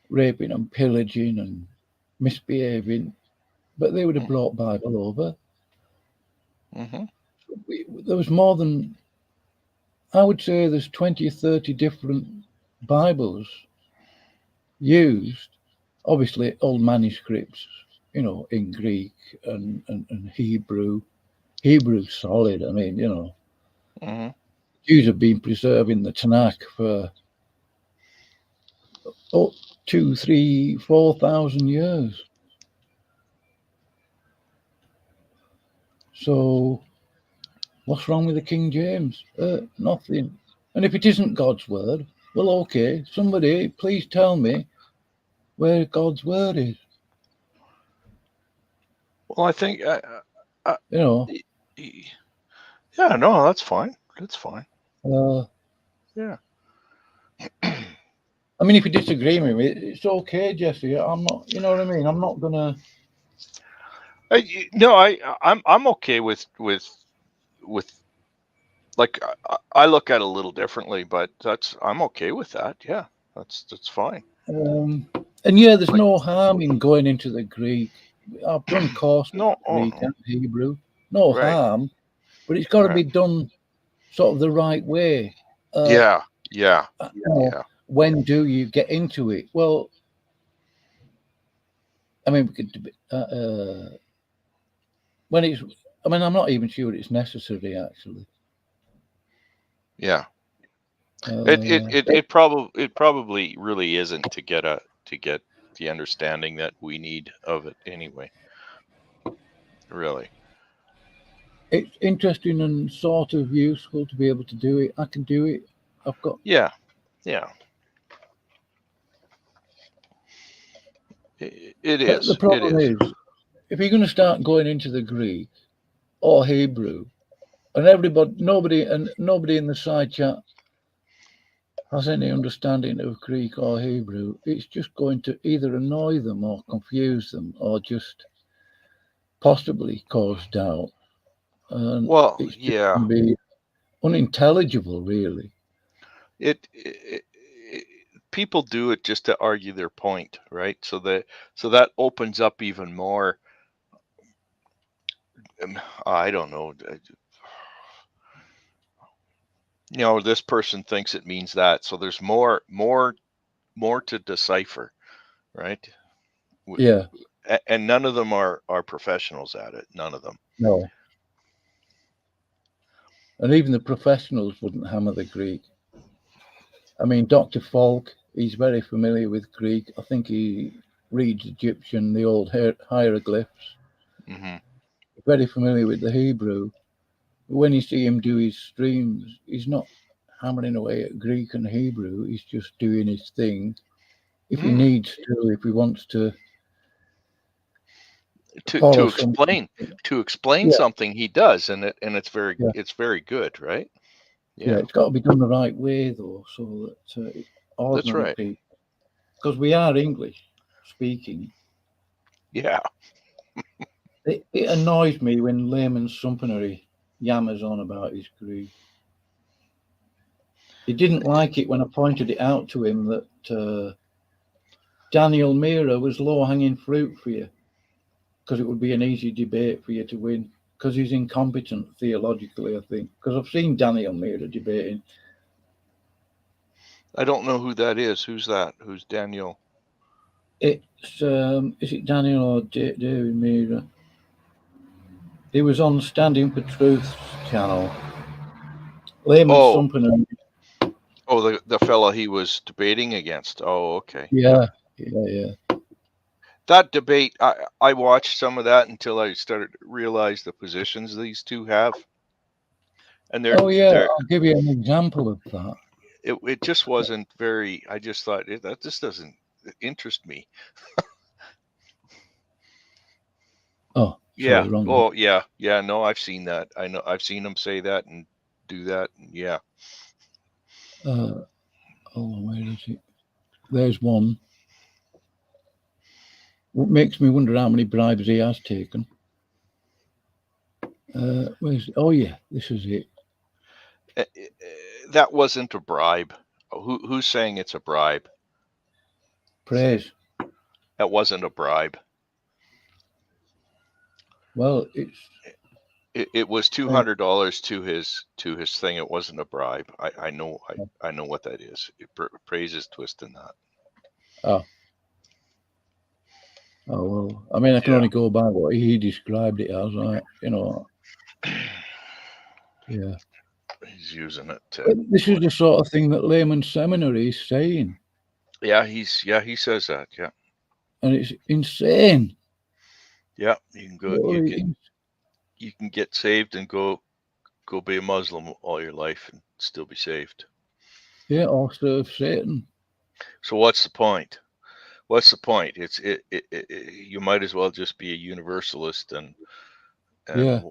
raping and pillaging and misbehaving, but they would have brought Bible over. There was more than, I would say there's 20 or 30 different Bibles used, obviously old manuscripts, you know, in Greek and Hebrew. Hebrew's solid. I mean, you know, Jews have been preserving the Tanakh for 2,000, 3,000, 4,000 years. So what's wrong with the King James? Nothing. And if it isn't God's word, well, okay, somebody please tell me where God's word is. Well, I think, you know. Yeah, no, that's fine. That's fine. Yeah. I mean, if you disagree with me, it's okay, Jesse. I'm not, you know what I mean? I'm not gonna. No, I'm okay with like I look at it a little differently, but I'm okay with that. Yeah, that's fine. And yeah, there's no harm in going into the Greek. I've done courses in Greek and Hebrew. No harm, but it's got to be done sort of the right way. Yeah. When do you get into it? Well, I mean, we could. When it's, I mean, I'm not even sure it's necessary actually. Yeah. It probably really isn't to get the understanding that we need of it anyway. Really. It's interesting and sort of useful to be able to do it. I can do it. I've got. Yeah. It is. The problem is, if you're going to start going into the Greek or Hebrew, and nobody in the side chat has any understanding of Greek or Hebrew, it's just going to either annoy them or confuse them or just possibly cause doubt. And Well, it's just yeah. gonna be unintelligible, really. It people do it just to argue their point, right? So that opens up even more. I don't know. You know, this person thinks it means that, so there's more to decipher, right? Yeah. And none of them are professionals at it. None of them. No. And even the professionals wouldn't hammer the Greek. I mean, Dr. Falk, he's very familiar with Greek. I think he reads Egyptian, the old hieroglyphs. Mm-hmm. Very familiar with the Hebrew. When you see him do his streams, he's not hammering away at Greek and Hebrew. He's just doing his thing. If he needs to, if he wants to explain something, he does, and it's very good, right? Yeah, it's got to be done the right way, though, so that ordinary people, because we are English speaking. Yeah. It annoys me when layman Sumpenery yammers on about his Greek. He didn't like it when I pointed it out to him that Daniel Mira was low-hanging fruit for you, because it would be an easy debate for you to win, because he's incompetent theologically, I think. Because I've seen Daniel Mira debating. I don't know who that is. Who's that? Who's Daniel? It's is it Daniel or David Mira? He was on Standing for Truth's channel. Layman Sumpenery. Oh, the fellow he was debating against. Oh, okay. Yeah. That debate, I watched some of that until I started to realize the positions these two have. And I'll give you an example of that. It just wasn't very. I just thought that this doesn't interest me. Oh, yeah. Sorry, oh, yeah. Yeah. No, I've seen that. I know. I've seen him say that and do that. And yeah. Oh, where is it? There's one. What makes me wonder how many bribes he has taken. Where's? Oh yeah, this is it. That wasn't a bribe. Who's saying it's a bribe? Praise. That wasn't a bribe. Well, it was $200 to his thing. It wasn't a bribe. I know what that is. Praise is twisting that. Oh well, I mean, I can only go by what he described it as. Yeah. He's using it. This is the sort of thing that layman seminary is saying. Yeah, he says that. Yeah. And it's insane. Yeah, you can go. You can get saved and go be a Muslim all your life and still be saved. Yeah, or serve Satan. So what's the point? What's the point? You might as well just be a universalist and yeah.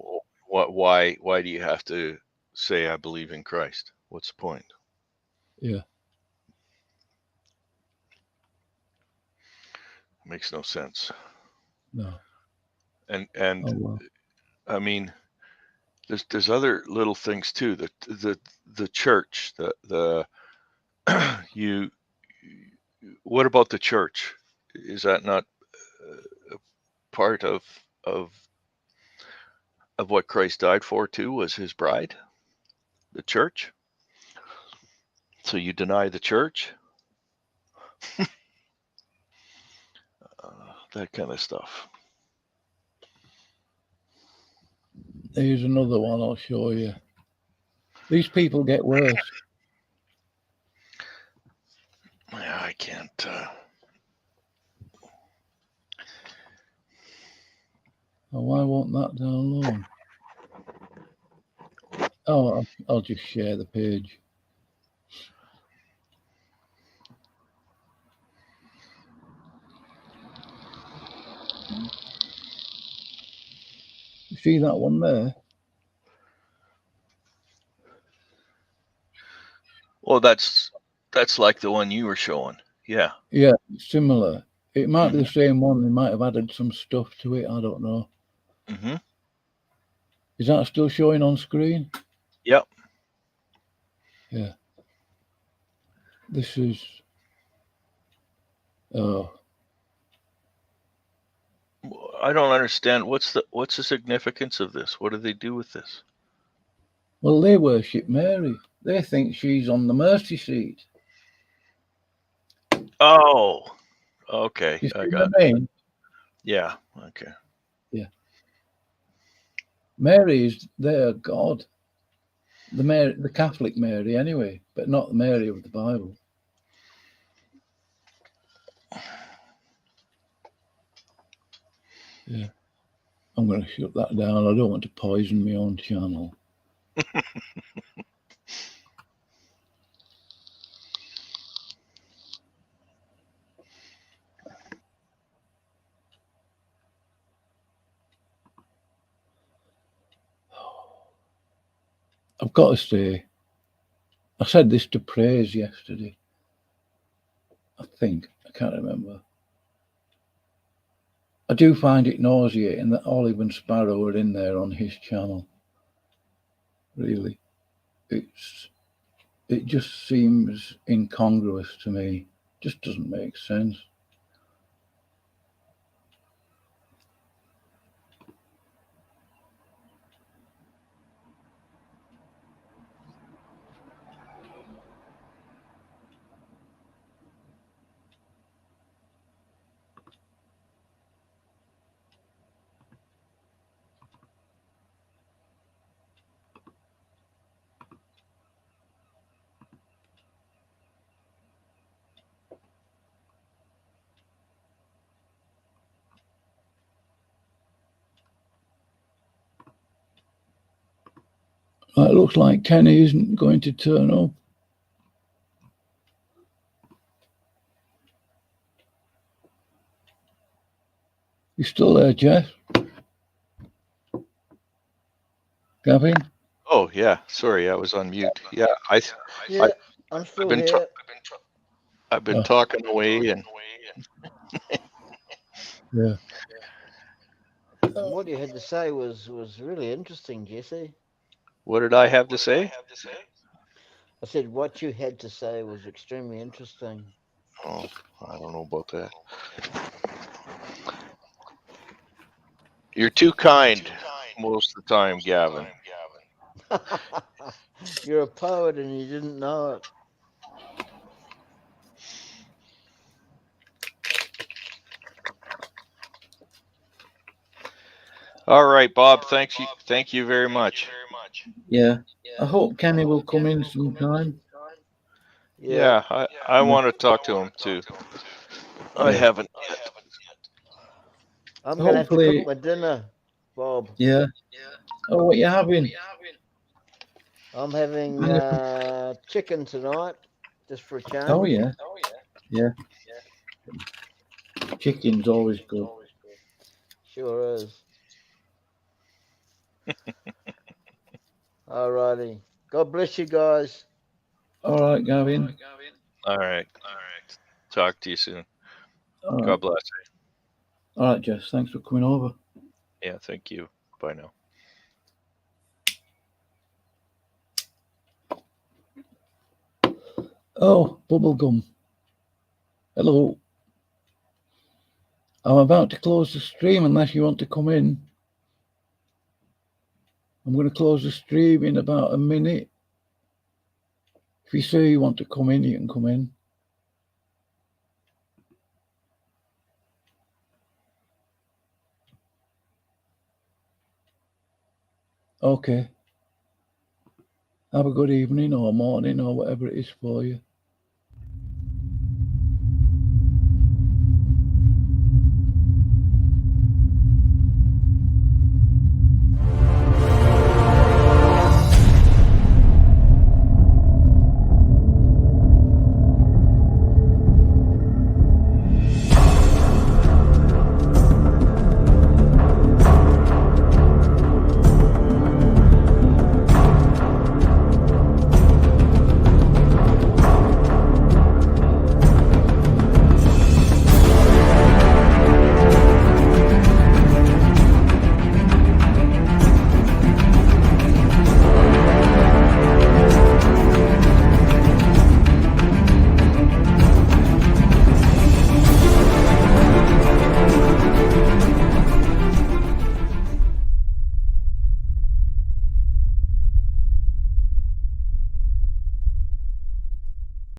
Why do you have to say I believe in Christ? What's the point? Yeah. Makes no sense. No. And I mean, there's other little things too. The church, what about the church? Is that not part of what Christ died for too? Was his bride, the church? So you deny the church? That kind of stuff. Here's another one I'll show you. These people get worse. Yeah, I can't. Why won't that download? Oh, I'll just share the page. You see that one there? Well, that's like the one you were showing. Yeah. Yeah, similar. It might be the same one. They might have added some stuff to it. I don't know. Mm-hmm. Is that still showing on screen? Yep. Yeah. This is... Oh. I don't understand. What's the significance of this? What do they do with this? Well, they worship Mary. They think she's on the mercy seat. Oh, okay. You see I what got I it. mean? Yeah. Okay. Yeah. Mary is their God. The Catholic Mary, anyway, but not the Mary of the Bible. Yeah. I'm going to shut that down. I don't want to poison my own channel. I've got to say, I said this to Praise yesterday. I think. I can't remember. I do find it nauseating that Olive and Sparrow are in there on his channel. Really. It just seems incongruous to me. Just doesn't make sense. It looks like Kenny isn't going to turn up. You still there, Jeff? Gavin? Oh yeah. Sorry, I was on mute. Yeah. I'm still here. I've been talking away and. Yeah. What you had to say was really interesting, Jesse. What did I have to say? I said what you had to say was extremely interesting. Oh, I don't know about that. You're too kind most of the time, Gavin. You're a poet and you didn't know it. All right, Bob. Thank you very much. Yeah. I hope Kenny will come in sometime. Yeah, I want to talk to him too. I haven't yet. I'm going to have to cook my dinner, Bob. Yeah. Oh, what are you having? I'm having chicken tonight, just for a change. Oh, yeah. Yeah. Chicken's always good. Sure is. All righty. God bless you guys. All right, Gavin. All right. Talk to you soon. Right. God bless you. All right, Jess. Thanks for coming over. Yeah, thank you. Bye now. Oh, bubblegum. Hello. I'm about to close the stream unless you want to come in. I'm going to close the stream in about a minute. If you say you want to come in, you can come in. Okay. Have a good evening or morning or whatever it is for you.